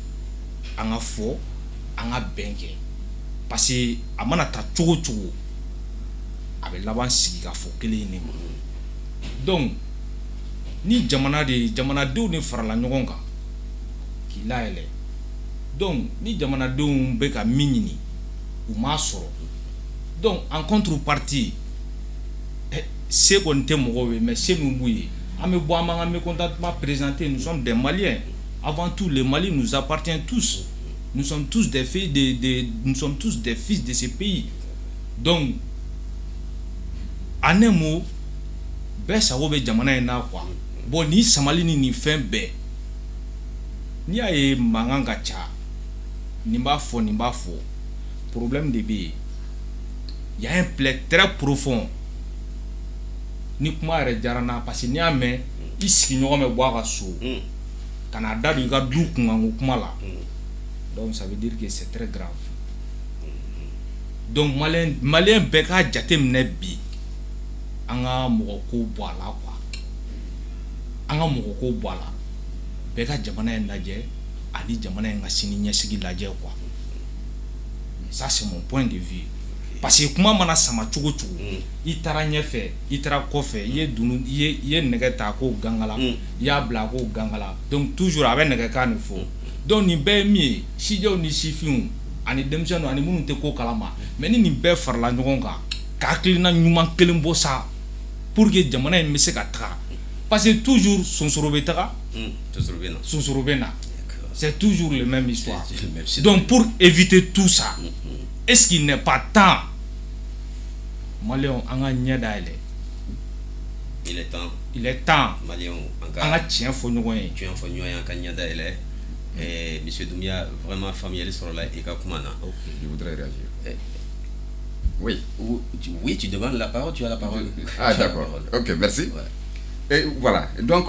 an ka fɔ an ka bɛn kɛ parce que a mana ta cogo cogo a bɛ laban sigi ka fɔ kelen ne ma donc ni jamanadenw de farala ɲɔgɔn kan k'i layɛlɛ donc ni jamanadenw bɛ ka min ɲini u m'a sɔrɔ donc en contrepartie se kɔni tɛ mɔgɔw ye mais se min b'u ye an bɛ bɔ an b'an ka mécontentement présenter nous sommes des Maliens avant tout le Mali nous appartient tous nous sommes tous des fils nous sommes tous des fils de ce pays donc en un mot bɛɛ sago bɛ jamana in na quoi bon ni samali ni fɛn bɛɛ n'i y'a ye mankan ka ca nin b'a fɔ problème de bɛ yen il y a un plaid très profond ni kuma yɛrɛ diyara n na parce que n'i y'a mɛn i sigiɲɔgɔn bɛ bɔ a ka so ka n'a da don i ka du kunkanko kuma la donc ça veut dire que c'est très grave donc malien bɛɛ k'a jateminɛ bi an ka mɔgɔ ko bɔ a la quoi an ka mɔgɔ ko bɔ a la bɛɛ ka jamana in lajɛ ani jamana in ka sini ɲɛsigi lajɛ quoi ça c'est mon point de vue parce que kuma mana sama cogo cogo i taara ɲɛfɛ i taara kɔfɛ i ye nɛgɛ ta ko gangala i y'a bila ko gangala donc toujours a bɛ nɛgɛkan de fɔ donc nin bɛɛ ye min ye sijɛw ni sifinw ani denmisɛnninw ani minnu tɛ ko kalama mais ni nin bɛɛ farala ɲɔgɔn kan ka hakilina ɲuman kelen bɔ sa pour que jamana in bɛ se ka taga parce que toujours sonsoro bɛ taga sonsoro bɛ na c'est toujours le même histoire donc pour éviter tout ça est-ce qu'il n'est pas temps Maliens an ka ɲɛ dayɛlɛ il est temps Maliens an ka tiɲɛ fɔ ɲɔgɔn ye an ka ɲɛ dayɛlɛ Monsieur Doumbouya vraiment faamuyali sɔrɔla i ka kuma na. Je voudrais réagir. Oui. Oui, tu demandes la parole, tu as la parole. Ah d'accord, ok, merci. Ouais. Et voilà, donc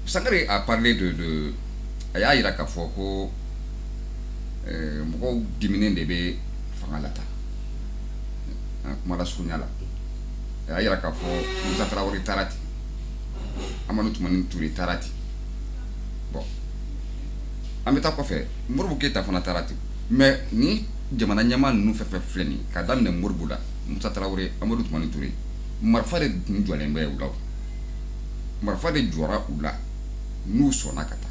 Sangaré a parlé de a y'a yira k'a fɔ ko mɔgɔw diminen de bɛ fanga lata kuma la surunya la a y'a yira k'a fɔ Musa Tarawele taara ten Amadu Tumani Ture taara ten bon an bɛ taa kɔfɛ Modibo Keyita fana taara ten mais ni jamana ɲɛmaa ninnu fɛn fɛn filɛ nin ye k'a daminɛ Modibo la Musa Tarawele Amadu Tumani Ture marifa de tun jɔlen bɛ u la marifa de jɔra u la n'u sɔnna ka taa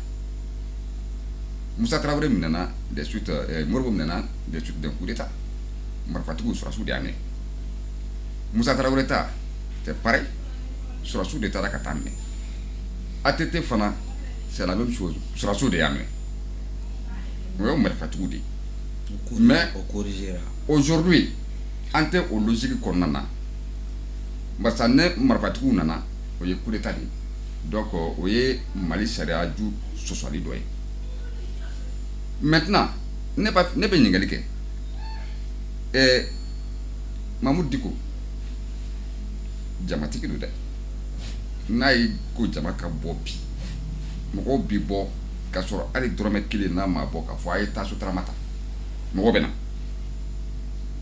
Musa Tarawele minɛna des suites Modibo minɛna des suites d'un coup d'état marifatigiw sɔrɔsiw de y'a minɛ Moussa Traoré c'est pareil sur la sous d'état la katame ATT fana c'est la même chose sur la sous de yamé on me fatigué mais aujourd'hui ante o logique konana basane marfatigu nana o ye coup d'état donc o ye Mali sharia ju sosali doy maintenant ne be nyingali ke Mamoud Diko jamatiki do de nay ko jamaka bobi mo bi bo ka soro ali drome kili na ma bo ka fo ay tasu tramata mo bena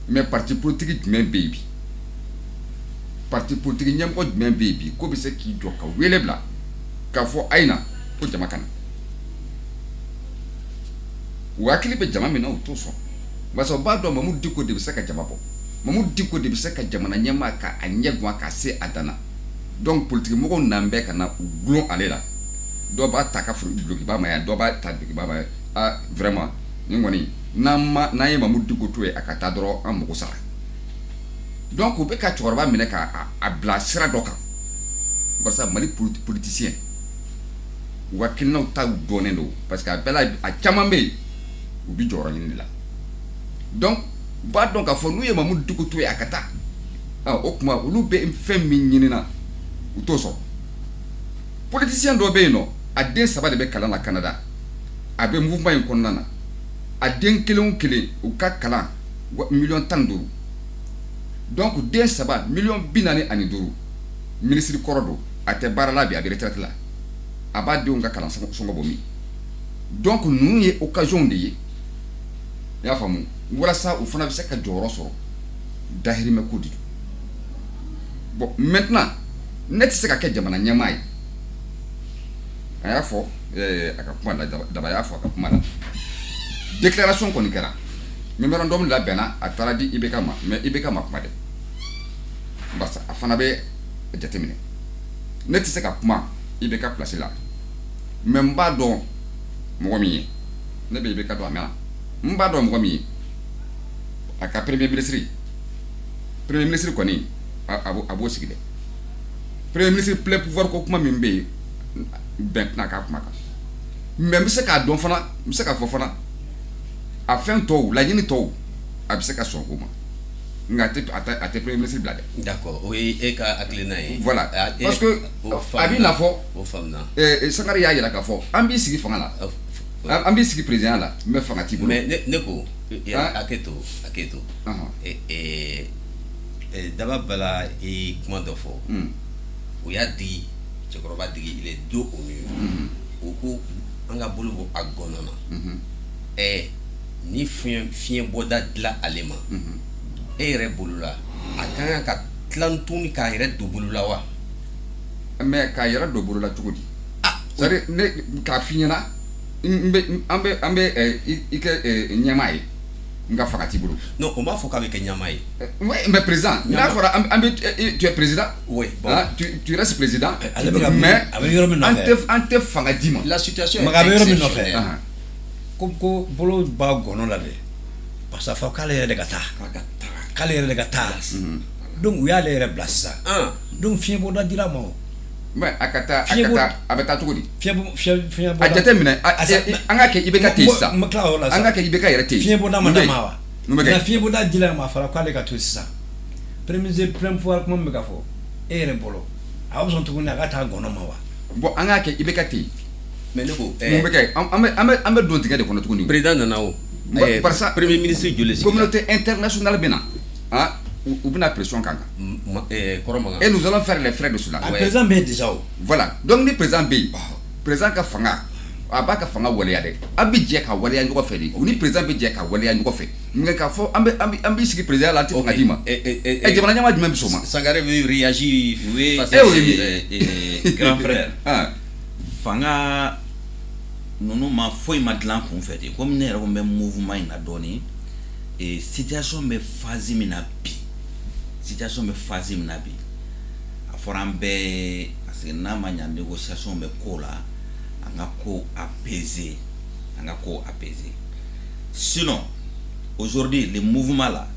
mais parti politique jumɛn bɛ yen bi parti politique ɲɛmɔgɔ jumɛn bɛ yen bi ko bɛ se k'i jɔ ka wele bila k'a fɔ a ye na ko jama ka na o hakili bɛ jama min na o t'o sɔn parce que o b'a dɔn Mamoud Diko de bɛ se ka jama bɔ Mamoud Diko de bɛ se ka jamana ɲɛmaa ka a ɲɛ guwan ka se a dan na donc politique mɔgɔw nan bɛ ka na u gulon ale la dɔw b'a ta ka dulokiba ma yan dɔw b'a ta dulokiba ma yan ah vraiment ni kɔni n'an ye Mamoud Diko to ye a ka taa dɔrɔn an mago sara donc u bɛ ka cɛkɔrɔba minɛ ka a bila sira dɔ kan barisa Mali politicien u ka kilinaw ta dɔnnen don parce que a bɛɛ la a caman bɛ yen u bi jɔyɔrɔ ɲini de la donc u b'a dɔn k'a fɔ n'u ye Mamoud Diko to ye a ka taa o tuma olu bɛ fɛn min ɲinina u t'o sɔrɔ politicien dɔ bɛ yen nɔ a den 3 de bɛ kalan na Canada a bɛ mouvement in kɔnɔna na a den kelen o kelen u ka kalan $15,000,000 donc den 3 $45,000 ministre kɔrɔ don a tɛ baara la bi a bɛ retraite la a b'a denw ka kalan sɔngɔ bɔ min donc ninnu ye occasion de ye i y'a faamu walasa u fana bɛ se ka jɔyɔrɔ sɔrɔ dahirimɛ ko de don bon maintenant ne tɛ se ka kɛ jamana ɲɛmaa ye a y'a fɔ a ka kuma la Daba y'a fɔ a ka kuma la déclaration kɔni kɛra memorandum labɛnna a taara di IBK ma mais IBK ma kuma dɛ barisa a fana bɛ jateminɛ ne tɛ se ka kuma IBK place la mais n b'a dɔn mɔgɔ min ye ne bɛ IBK dɔn a mɛnna n b'a dɔn mɔgɔ min ye a ka premier ministre kɔni a b'o sigi dɛ premier ministre plein pouvoir ko kuma min bɛ yen bɛn tɛna k'a kuma kan mais n bɛ se k'a dɔn fana n bɛ se k'a fɔ fana a fɛn tɔw laɲini tɔw a bɛ se ka sɔn o ma nka a tɛ premier ministre bila dɛ. d'accord o ye e ka hakilina ye. voilà parce que a b'i na fɔ o faamuna Sangare y'a jira k'a fɔ an b'i sigi fanga la an b'i sigi président la mais fanga t'i bolo. mais ne ko hakɛto Daba Bala ye kuma dɔ fɔ o y'a digi cɛkɔrɔba digi il est dos au mur o ko an ka bolo bɔ a gɔnɔ na ni fiɲɛ bɔda dilan ale ma e yɛrɛ bolo la a ka kan ka tilan tuguni k'a yɛrɛ don bolo la wa mais k'a yɛrɛ don bolo la cogo di c'est à dire ne k'a f'i ɲɛna an bɛ i kɛ ɲɛmaa ye n ka fanga t'i bolo. non on b'a fɔ k'a bɛ kɛ ɲɛmaa ye. oui mais président n'a fɔra an bɛ tu es président. oui bon tu restes président. mais a bɛ yɔrɔ min nɔfɛ an tɛ fanga d'i ma. la situation est exceptionnelle. A bɛ yɔrɔ min nɔfɛ ko bolo b'a gɔnɔ la dɛ parce que a fɔ k'ale yɛrɛ de ka taa donc u y'ale yɛrɛ bila sisan donc fiɲɛ bɔda dira ma o. mais a ka taa a bɛ taa cogo di. fiɲɛ bɔda a jateminɛ an ka kɛ IBK tɛ yen sisan an ka kɛ IBK yɛrɛ tɛ yen. fiɲɛ bɔda ma d'a ma wa nka fiɲɛ bɔda dila ma a fɔra k'ale ka to sisan premier ministre plein pouvoir kuma min bɛ ka fɔ e yɛrɛ bolo a b'a sɔn tuguni a ka taa gɔnɔ ma wa. bon an ka kɛ IBK tɛ yen. mais ne ko mun bɛ kɛ an bɛ don tigɛ de kɔnɔ tuguni. président nana o. barisa premier ministre joli sigi la communauté internationale bɛ na u bɛna pression kan kan. kɔrɔmagan. et nous allons faire les frais de cela. a président bɛ yen déjà o. voilà donc ni président bɛ yen président ka fanga a b'a ka fanga waleya dɛ a bɛ jɛ ka waleya ɲɔgɔn fɛ de o ni président bɛ jɛ ka waleya ɲɔgɔn fɛ nka k'a fɔ an bɛ sigi président la an tɛ fanga d'i ma. jamana ɲɛmaa jumɛn bɛ sɔn ma. Sangare bɛ réagir face à grand frère fanga ninnu ma foyi ma dilan kun fɛ de komi ne yɛrɛ ko n bɛ mouvement in na dɔɔni situation bɛ phase min na bi a fɔra an bɛɛ parce que n'a ma ɲa négociation bɛ ko la an ka ko apaiser sinon aujourd'hui le mouvement là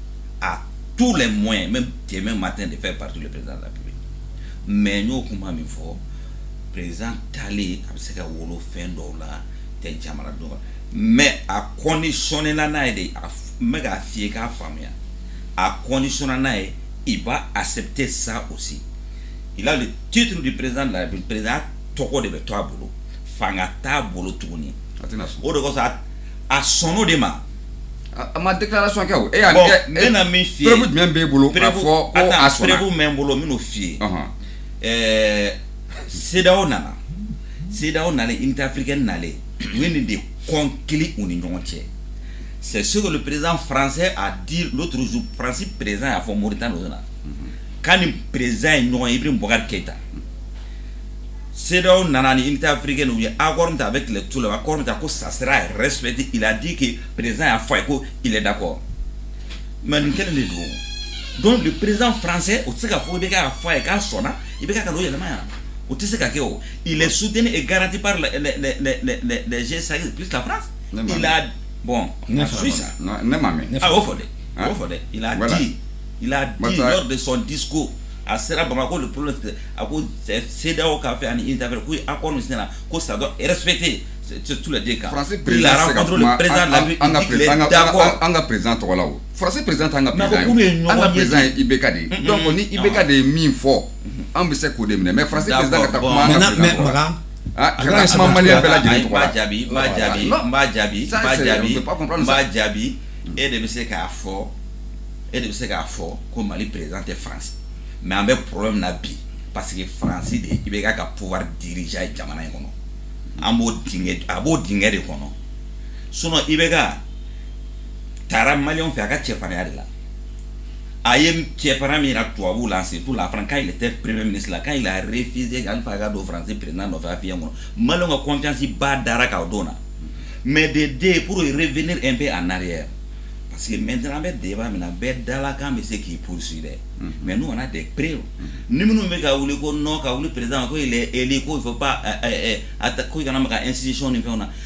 a tous les moyens, même demain matin, de faire partie du président de la République. Mais nous, comme il faut, le président Tali, c'est que vous faites là, t'es camarade. Mais à conditionner la naïde, à méga fier qu'à famille, à conditionner la naïde, il va accepter ça aussi. Il a le titre du président de la République, le président Toko de Betoa Bolo, Fangata Bolo Tourni. Au de ça, à son nom de ma. Ma déclaration que vous, et à mes filles, prévu même béboulot, prévu même boulot, mais nos filles. C'est là on a, l'unité africaine n'allait, oui, des conquis ou une c'est ce que le président français a dit l'autre jour, Français présent à Fort Mauritanie. Quand le président est non Ibrahim Boubacar Keïta, c'est là on a l'unité africaine où il y a accord avec les tout le accord que ça sera respecté. Il a dit que le président a fait il est d'accord. Mais quel est le donc le président français, au Tseka Fobeka fait qu'à sona, il peut qu'à l'oeil au Tseka il est soutenu et garanti par les G5 plus la France. Il a bon, il a dit lors de son discours à Sera Bamako le problème à cause c'est là au café en interview accord que ça doit respecter tous les cas. Il a rencontré le président de la République d'accord. En président voilà. Français président en président Ibeka de. Donc on dit Ibeka de mi fort. On me sait que mais français président Badjabi et de monsieur Kafo et de monsieur Kafo comme Mali présenté France. Mais un problème n'a pas parce que France il y a pouvoir diriger Jamana kono. Abo dingue de kono. Sinon il y a tara Malion fait à chefane là. Ayem chefane mi na tuabu lancer tout la France quand il était premier ministre là quand il a refusé Alpha Gado français président de la FIA. Malon a confiance ba daraka odona. Mais de pour revenir un peu en arrière. Parce que maintenant, le débat, c'est qui poursuit. Mais nous, on a des preuves. Nous, nous, le président, il ne faut pas attaquer l'institution.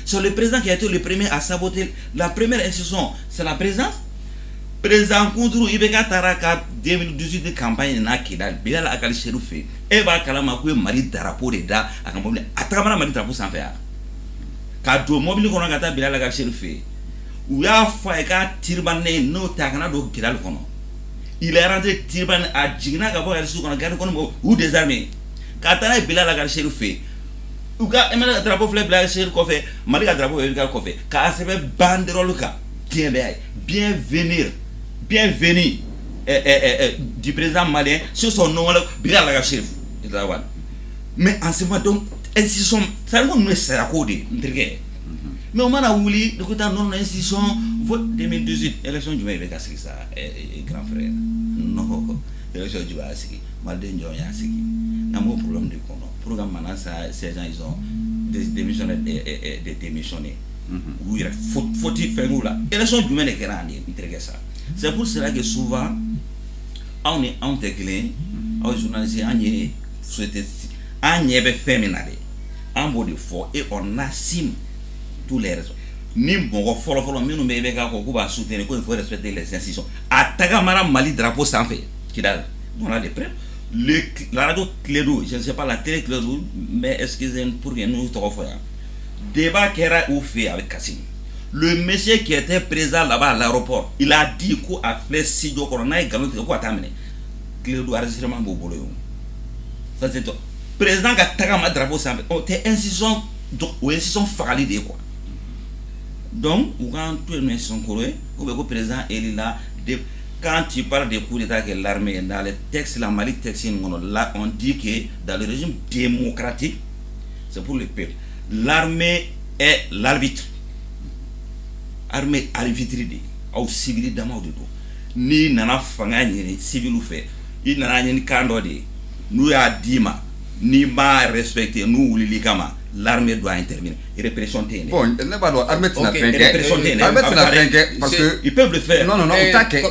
C'est le président qui a été le premier à saboter la première institution. C'est la présidence. Président Koundrou, il y a 2018 de campagne na Kidal, Bilal Akali Cheroufé, Eva Kalamakou, Marie Darapo, Reda, Akamana Marie Darapo sans faire. Quand tu mobile qu'on a Bilal Akali Cheroufé, où il y a fait qu'un tirbané, no tagana do Kidal Kono. Il est rentré tirban à Djigna Gabo, elle sous qu'on a gardé ou des armées. Katana Bilal Akali Cheroufé. Ou quand Emmanuel Drapeau Fleur Bilal Cheroufé, Marie Drapeau Bilal Kofé, car c'est un banderoluka. Bienvenue du président malien sur son nom Bilal Akali Chérif. Mais en ce moment donc institution ça nous sert à coder mais on a voulu de côté non institution vote 2018 élection du mai avec ça grand frère non élection du Asiki Malden Joya Asiki n'a pas problème de programme maintenant ça ces gens ils ont démissionné et démissionné. Oui, faut-il faire nous là? Élection du mai est grande, ça. C'est pour cela que souvent, on est intégré, on journaliste, on est souhaité, on est féminin, on est fort et on assume tous les raisons. Ni bon, follow, mais nous mettons à quoi soutenir qu'il faut respecter les institutions. Attaquer Mali drapeau sans fait, qui a, on a des preuves. La radio Clédou, je ne sais pas la télé Clédou, mais excusez-nous pour que nous te refaisons. Débat qui era fait avec Kassim. Le monsieur qui était présent là-bas à l'aéroport, il a dit qu'on a fait si de corona et galon quoi t'amener. Clédou enregistrement bobo. Ça c'est tout. Président qui a tagama drapeau sans fait. T'es institution ou institution validée quoi. Donc, quand tu es une institution corée, ou le président est là. Quand tu parles des coups d'État que l'armée dans les textes, la Mali texte, là on dit que dans le régime démocratique, c'est pour le peuple. L'armée est l'arbitre. Armée arbitre au civil d'amant de tout. Ni nana fangani civil ou fait. Il n'a rien kando de. Nous a dima. Ni ma respecté nous ou likama. l'armée doit intervenir. Répression TN. Bon, ne pas doit armée n'a fait répression TN. armée n'a fait parce que ils peuvent le faire. Non,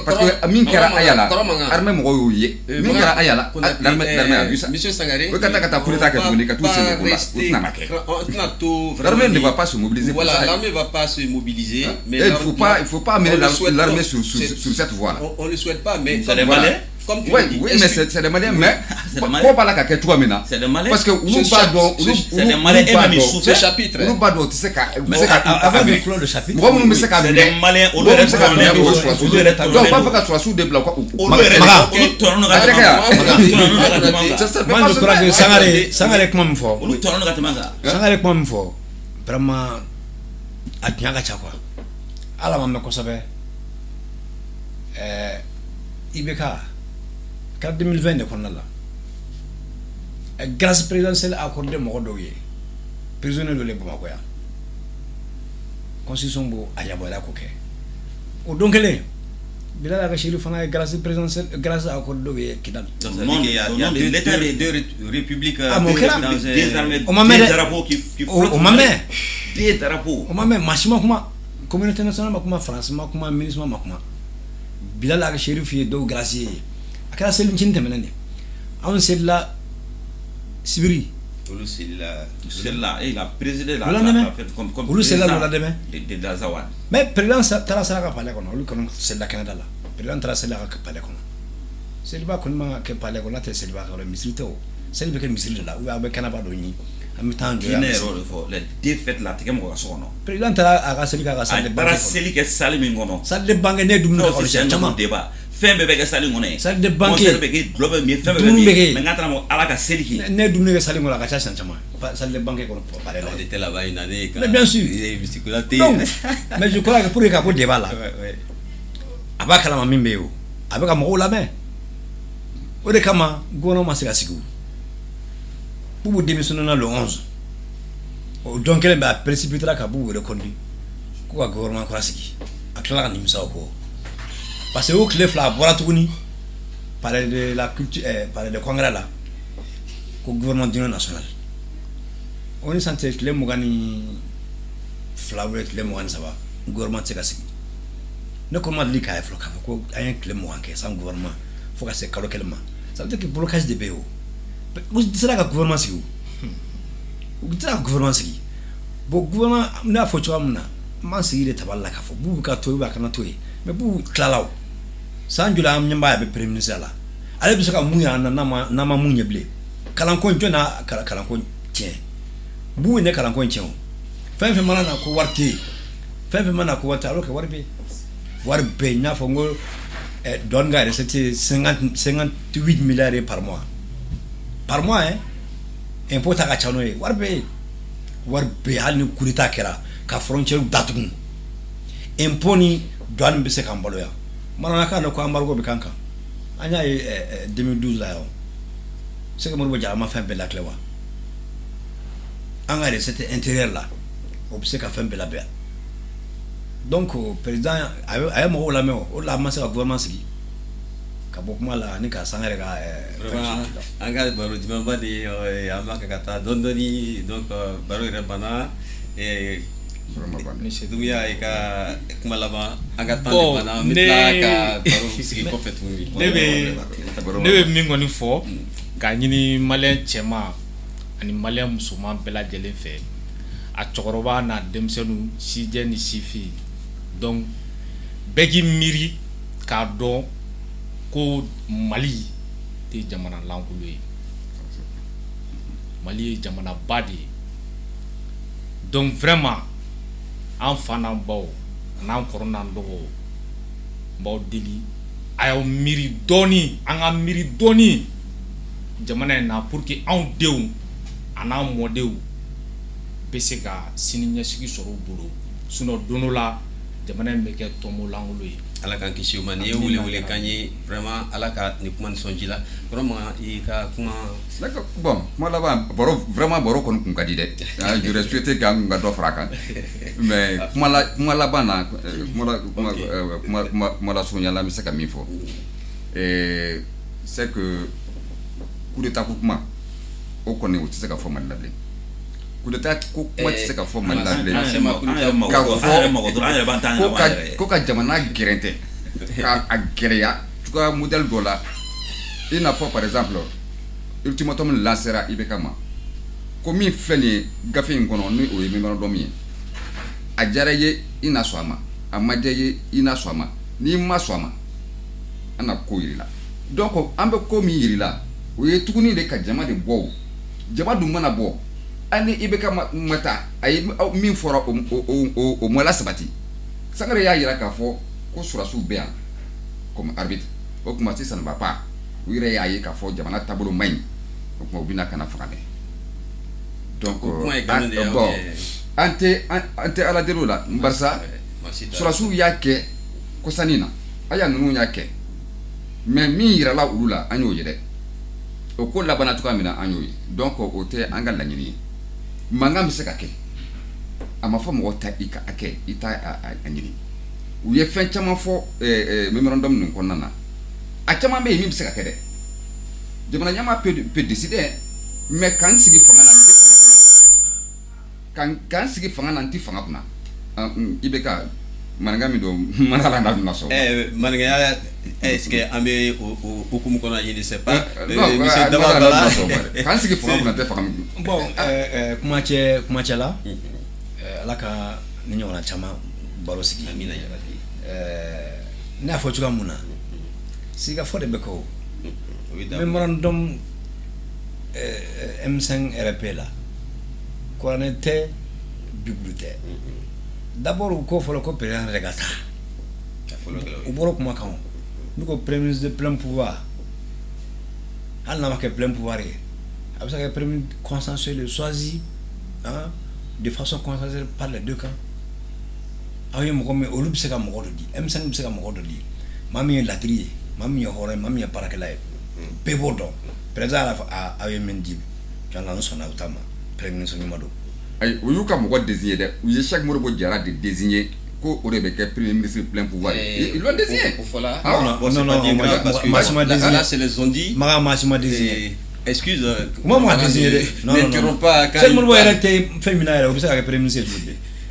parce que Minkara Ayala, armée Mogoye, Minkara Ayala, l'armée a vu ça. Monsieur Sangaré, l'armée ne va pas se mobiliser. Voilà, l'armée ne va pas se mobiliser. Mais il ne faut pas amener l'armée sur cette voie. On ne le souhaite pas, mais c'est des Maliens. Oui, mais c'est des Maliens, mais pourquoi pas la caquette toi maintenant? C'est des Maliens. Parce que c'est des Maliens et même ce chapitre. Avec le clone de chapitre. C'est des Maliens. On leur donc pas faire soit sous des blocs. Moi je crois que Sangaré comment me faut. Sangaré comment me faut. Vraiment a bien gacha quoi. Ala mamme ko sabe. Ibeka 2020 de konna la grâce présidentielle accordé mo doye prisonnier de Bamako ya constitution bo ayabola ko ke o donkele bila la chérif fana grâce présidentielle grâce accordé doye kidal il y a l'état des deux républiques des drapeaux qui flottent des drapeaux o mame machima kuma communauté internationale makuma France makuma ministre makuma bila la chérif do grâce akala selin cin temenane on c'est la Sibiri c'est là et la président comme c'est là la demain de Dazawan mais président tara sala ka pale kono lu kono c'est la Canada la président tara sala ka pale kono c'est ba kono ke pale kono te c'est ba ko misrito c'est be ke misrito la ou ba Canada do ni am temps de la défaite la tegem ko sono président tara aka sali ka sali bara seli ke sali min gono sali banque ne dum no ko chama débat fembe be ke sali ngone sali de banque be ke globe mi fembe be mais ngatra mo ala ka seli ki ne dum ne ke sali ngola ka cha chama sali de banque ko parler on était là-bas une année mais bien sûr mais je crois que pour que pour débat là abaka la mamimbe yo abaka mo la mais o de kama gono masika siku bubu démissionnera le 11 donc elle va précipiter la kabu reconduit ko gouvernement ko rasiki akla ni misa ko parce que au clef la boratuni parler de la culture parler de congrès là ko gouvernement d'union nationale on est santé clé mogani flower clé mogani ça va gouvernement tsekasiki ne comment li ka floka ko ayen clé moganke sans gouvernement faut que c'est calculement ça veut dire que blocage de BO vous dites ça gouvernement si vous dites ça gouvernement si bon gouvernement n'a faut tu amna man si de taballa ka fo bu ka to ba kana to mais bu klalao sanjula am nyamba be premier ministre la ale bi so ka muya na ma munya ble kalankon jona kalankon tien bu ne kalankon tien fe mana na ko warte fe mana ko wata alo ka warbe na fo ngo don ga c'était 58 milliards par mois hein impôt ta ka chano e warbe hal kurita kera ka frontière datugun impôt ni douane bi se kan balo ya manana ka no ko embargo bi kanka anya 2012 la yo c'est que mo bo jama fin be la clewa engrais c'était intérieur là on peut se ka fin be la be donc président ay mo la me o la ma se gouvernement sigi ka bokuma la ni ka sangare ka engrais baro di mamba di amaka kata dondoni donc baro rebana et monsieur Doumbia et ka kumalaba angata bana mitla ka baro sigi ko fetu ne be mingo ni fo ka nyini malien chema ani malien musulman bela jelen fe a chokoroba na demsenu si jeni sifi donc begi miri ka don ko Mali te jamana lankulu yi Mali jamana badi donc vraiment en fana baw nan korona ndogo baw deli ayo miri doni anga miri doni jamana na pour que en dew ana modew peseka sininya sigi soro bolo suno donola jamana meke tomo lankulu yi ala kan kisi umani ye wule kanyi vraiment ala ka ni kuma sonjila vraiment i ka kuma d'accord bon moi là-bas vraiment boro kon kun kadi de je respecte gang ga do fraka mais moi là-bas na moi la sonya la mi saka mi fo et c'est que coup d'état kuma o connaît aussi saka fo man la coup d'état ko kuma tɛ se ka fɔ Mali la bilen ko ka jamana gɛrɛntɛ ka a gɛrɛya cogoya modèle dɔ la i n'a fɔ par exemple ultimatum lancera IBK ma ko min filɛ nin ye gafe in kɔnɔ ni o ye memorandum ye a diyara i ye i na sɔn a ma a ma diya i ye i na sɔn a ma n'i ma sɔn a ma an na ko yir'i la donc an bɛ ko min yir'i la o ye tuguni de ka jama de bɔ o jama dun mana bɔ ani IBK ma taa a ye min fɔra o ma lasabati Sangare y'a yira k'a fɔ ko sɔrɔdasiw bɛ yan comme arbitre o kuma sisan ba pa u yɛrɛ y'a ye k'a fɔ jamana taabolo man ɲi o kuma u bɛna kana faga dɛ donc bon an tɛ ala deli o la barisa sɔrɔdasiw y'a kɛ kɔsannin na a y'a ninnu y'a kɛ mais min yirala olu la an y'o ye dɛ o ko labana cogoya min na an y'o ye donc o tɛ an ka laɲini ye mankan bɛ se ka kɛ a ma fɔ mɔgɔ ta i ka kɛ i t'a a ɲini u ye fɛn caman fɔ memorandum nin kɔnɔna na a caman bɛ yen min bɛ se ka kɛ dɛ jamana ɲɛmaa peut décider mais k'an sigi fanga na n tɛ fanga kunna k'an sigi fanga na n tɛ fanga kunna IBK mankan min don mana la n'a bɛna sɔrɔ maninkaya est-ce que an bɛ o hukumu kɔnɔ je ne sais pas monsieur Dabala k'an sigi fanga kunna n tɛ fanga min bon kuma cɛ la ala ka ni ɲɔgɔnna caman baro sigi amina yarabi ne y'a fɔ cogoya mun na siga fɔ de bɛ kɛ o memorandum M5 RP la kuranɛ tɛ bibulu tɛ d'abord u ko fɔlɔ ko président yɛrɛ ka taa u bɔra kuma kan n'u ko premier ministre de plein pouvoir hali n'a ma kɛ plein pouvoir ye a bɛ se ka kɛ premier consensuel choisi de façon consensuelle par les deux camps aw ye mɔgɔ min olu bɛ se ka mɔgɔ dɔ di M5 bɛ se ka mɔgɔ dɔ di maa min ye latiri ye maa min ye hɔrɔn ye maa min ye baarakɛla ye bɛɛ b'o dɔn président y'a fɔ aw ye min di jɔn la n sɔnna u ta ma premier ministre ɲuman don ayi o y'u ka mɔgɔ désigné dɛ u ye Cheikh Modibo Diarra de désigné ko o de bɛ kɛ premier ministre plein pouvoir ils l'ont désigné non Massima désigné là c'est les ondits Massima désigné excuse moi désigné n'interromps pas Cheikh Modibo yɛrɛ tɛ fɛn min na yɛrɛ o bɛ se ka kɛ premier ministre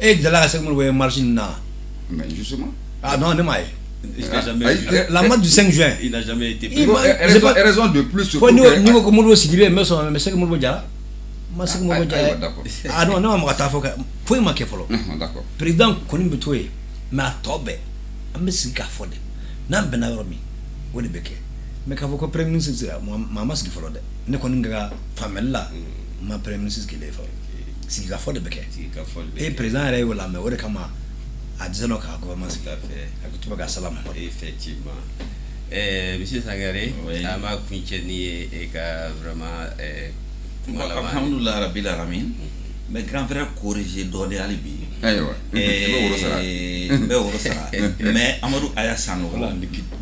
e dala ka Cheikh Modibo ye marche na mais justement non ne m'a ye la marche du 5 juin il n'a jamais été raison de plus fo ni ko Modibo Sidibé mais Cheikh Modibo Diarra Masik Modibo Diarra non ne ma taa fɔ ka foyi ma kɛ fɔlɔ d'accord président kɔni bɛ to yen mais a tɔ bɛɛ an bɛ sigi k'a fɔ dɛ n'an bɛnna yɔrɔ min o de bɛ kɛ mais k'a fɔ ko premier ministre sera maa ma sigi fɔlɔ dɛ ne kɔni ka faamuyali la ma premier ministre sigilen fɔlɔ sigi ka fɔ de bɛ kɛ e président yɛrɛ y'o la mais o de kama a disait k'a gouvernement sigi a ko tuba ka salam effectivement monsieur Sangare an b'a kuncɛ ni ye e ka vraiment alhamdulillah rabbil alamin mais grand frère corrigé dɔɔni hali bi ayiwa n bɛ woro sara mais Amadou Aya Sanogo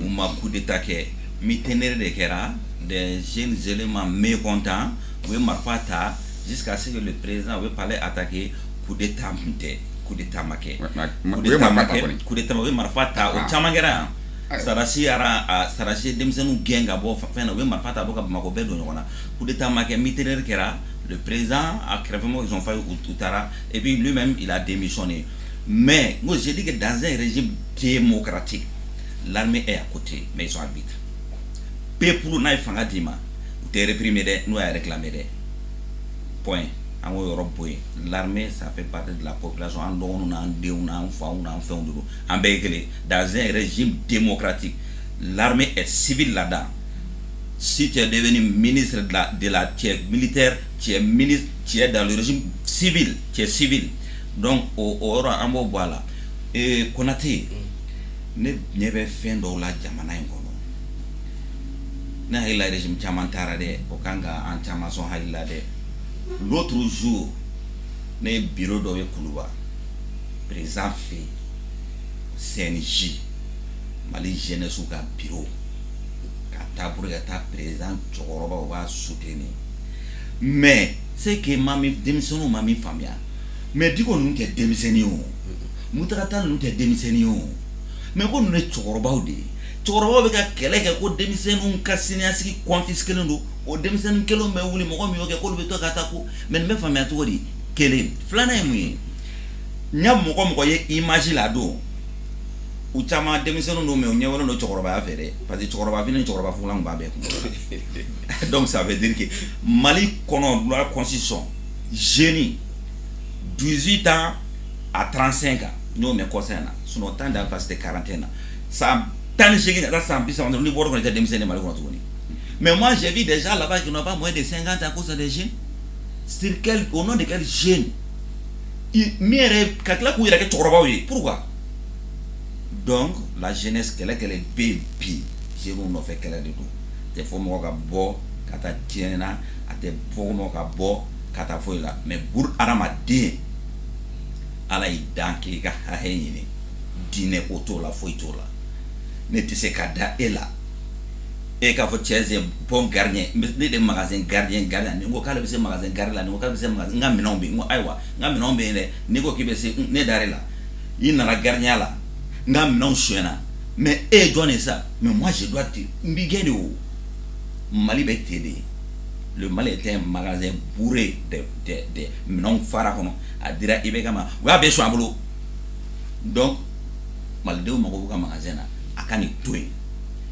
u ma coup d'état kɛ mitɛnɛri de kɛra des jeunes éléments mécontents u ye marifa ta jusqu'à ce que le président u ye palais attaqué coup d'état mun tɛ coup d'état ma kɛ coup d'état u ye marifa ta o caman kɛra yan Sarasi denmisɛnninw gɛn ka bɔ fɛn na u ye marifa ta bɔ ka Bamako bɛɛ don ɲɔgɔn na coup d'état ma kɛ mitɛnɛri kɛra le président a crèvement ils ont failli u taara et puis lui-même il a démissionné mais moi j'ai dit que dans un régime démocratique l'armée est à côté mais ils sont arbitres peuple n'a fanga d'i ma u tɛ réprimer dɛ n'u y'a réclamer dɛ point an k'o yɔrɔ bɔ yen l'armée ça fait partie de la population an dɔgɔninw n'an denw n'an faw n'an fɛnw de don an bɛɛ ye kelen dans un régime démocratique l'armée est civile là-dedans si tu es devenu ministre tu es militaire tu es ministre tu es dans le régime civil tu es civil donc au yɔrɔ an b'o bɔ a la Konate ne ɲɛ bɛ fɛn dɔw la jamana in kɔnɔ ne hakilila régime caman taara dɛ o kan ka an caman sɔn hakilila dɛ l'autre jour ne ye bureau dɔ ye Kuluba président fɛ CNJ Mali jeunesse ka bureau ka taa pour ka taa président cɛkɔrɔba u b'a soutenir mais c'est que denmisɛnninw ma min faamuya mais Diko ninnu tɛ denmisɛnnin ye o Mutakata ninnu tɛ denmisɛnnin ye o mais ko ninnu ye cɛkɔrɔbaw de ye cɛkɔrɔbaw bɛ ka kɛlɛ kɛ ko denmisɛnninw ka siniɲɛsigi confisqué don o denmisɛnnin kelenw bɛ wuli mɔgɔ min y'o kɛ k'olu bɛ to ka taa ko mais nin bɛ faamuya cogo di kelen filanan ye mun ye n ya mɔgɔ mɔgɔ ye image la don u caman denmisɛnninw don mais u ɲɛwalen don cɛkɔrɔbaya fɛ dɛ parce que cɛkɔrɔba fini ni cɛkɔrɔba fugulan b'a bɛɛ kun donc ça veut dire que Mali kɔnɔ loi constitution jeune 18 ans à 35 ans n'o mɛ kɔsa in na sinon temps d'enfance c'était 41 ans san 18 ka taa san 30 ni bɔra kɔni tɛ denmisɛnnin Mali kɔnɔ tuguni mais moi j'ai vu des gens là-bas qui n'ont pas moins de 50 ans à cause des jeunes sur quel au nom de quel jeune mi yɛrɛ ka tila k'u yɛrɛ kɛ cɛkɔrɔbaw ye pourquoi donc la jeunesse kɛlɛ bɛ bi jeunes nɔfɛ kɛlɛ de don tɛ fɔ mɔgɔ ka bɔ ka taa tiɲɛ na a tɛ fɔ mɔgɔ ka bɔ ka taa foyi la mais buru adamaden ala y'i dan k'i ka hakɛ ɲini diinɛ ko t'o la foyi t'o la ne tɛ se ka da e la e k'a fɔ cɛ c'est bon gardien ne de magasin gardien ni ko k'ale bɛ se magasin gardien la ni ko k'ale bɛ se magasin n ka minɛnw bɛ yen n ko ayiwa n ka minɛnw bɛ yen dɛ n'i ko k'i bɛ se ne dar'e la i nana gardien la n ka minɛnw sonyɛna mais e ye jɔn de sa mais moi je dois te n b'i gɛn de o Mali bɛ ten de le Mali était un magasin bourré de minɛnw fara kɔnɔ a dira i bɛ kama o y'a bɛɛ sɔn a bolo donc malidenw mago b'u ka magasin na a ka nin to yen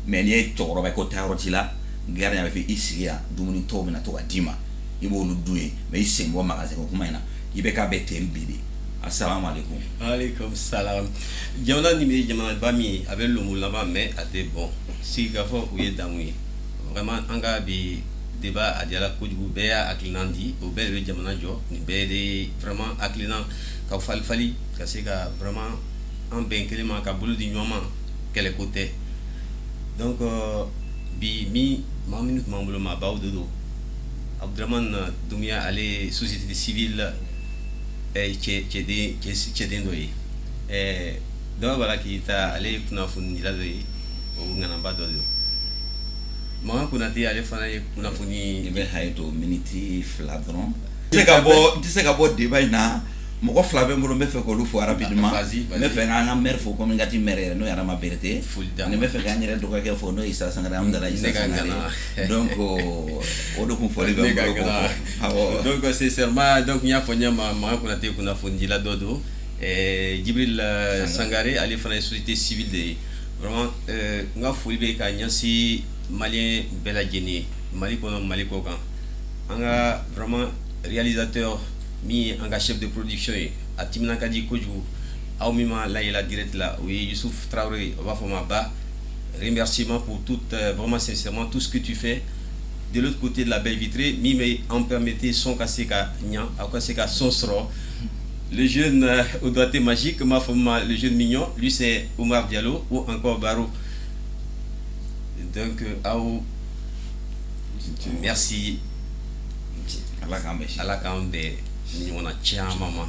mais n'i ye cɛkɔrɔba ye ko taa yɔrɔ ci la gardien bɛ fɛ i sigi yan dumuni tɔw bɛna to ka d'i ma i b'olu dun ye mais i sen bɔ magasin ko kuma in na i bɛ k'a bɛ ten bi de assalamualaikum. Waalaikumsalam. Jamana ni bɛ jamanaba min ye a bɛ lomo laban mais a tɛ bɔn sigikafɔ u ye damu ye vraiment an ka bi débat a diyara kojugu bɛɛ y'a hakilina di o bɛɛ de bɛ jamana jɔ nin bɛɛ de vraiment hakilina ka fali ka se ka vraiment an bɛn kelen ma ka bolo di ɲɔgɔn ma kɛlɛko tɛ donc bi min maa minnu tun b'an bolo maabaw de don Abdramane Doumbouya ale société civile cɛden dɔ ye dɔw b'a la k'i ta ale ye kunnafonidila dɔ ye o ŋanaba dɔ don Makan Konate ale fana ye kunnafoni i bɛ hayi to miniti 2 dɔrɔn n tɛ se ka bɔ débat in na mɔgɔ 2 bɛ n bolo n bɛ fɛ k'olu fɔ rapidement n bɛ fɛ k'an ka maire fo comme n ka ti maire yɛrɛ n'o ye Adama Berete ni n bɛ fɛ k'an yɛrɛ dɔgɔkɛ fo n'o ye Isa Sangare Amudalayi Isa Sangare donc o de kun fɔli bɛ n bolo k'o fɔ donc sincèrement donc n y'a fɔ ɲɛma Makan Konate kunnafonidila dɔ don Jibril Sangare ale fana ye société civile de ye vraiment n ka foli bɛ ka ɲɛsin malien bɛɛ lajɛlen ye Mali kɔnɔ Mali kɔ kan an ka vraiment réalisateur min ye an ka chef de production ye a timina ka di kojugu aw min ma layɛla direct la o ye Youssouf Traoré o b'a fɔ ma ba remerciement pour tout vraiment sincèrement tout ce que tu fais de l'autre côté de la baie vitrée min bɛ an permettre son ka se ka ɲa aw ka se ka son sɔrɔ le jeune au doigté magique m'a fɔ ma le jeune mignon lui c'est Oumar Diallo ou encore Barou donc merci ala k'an bɛn ɲɔgɔn na caman ma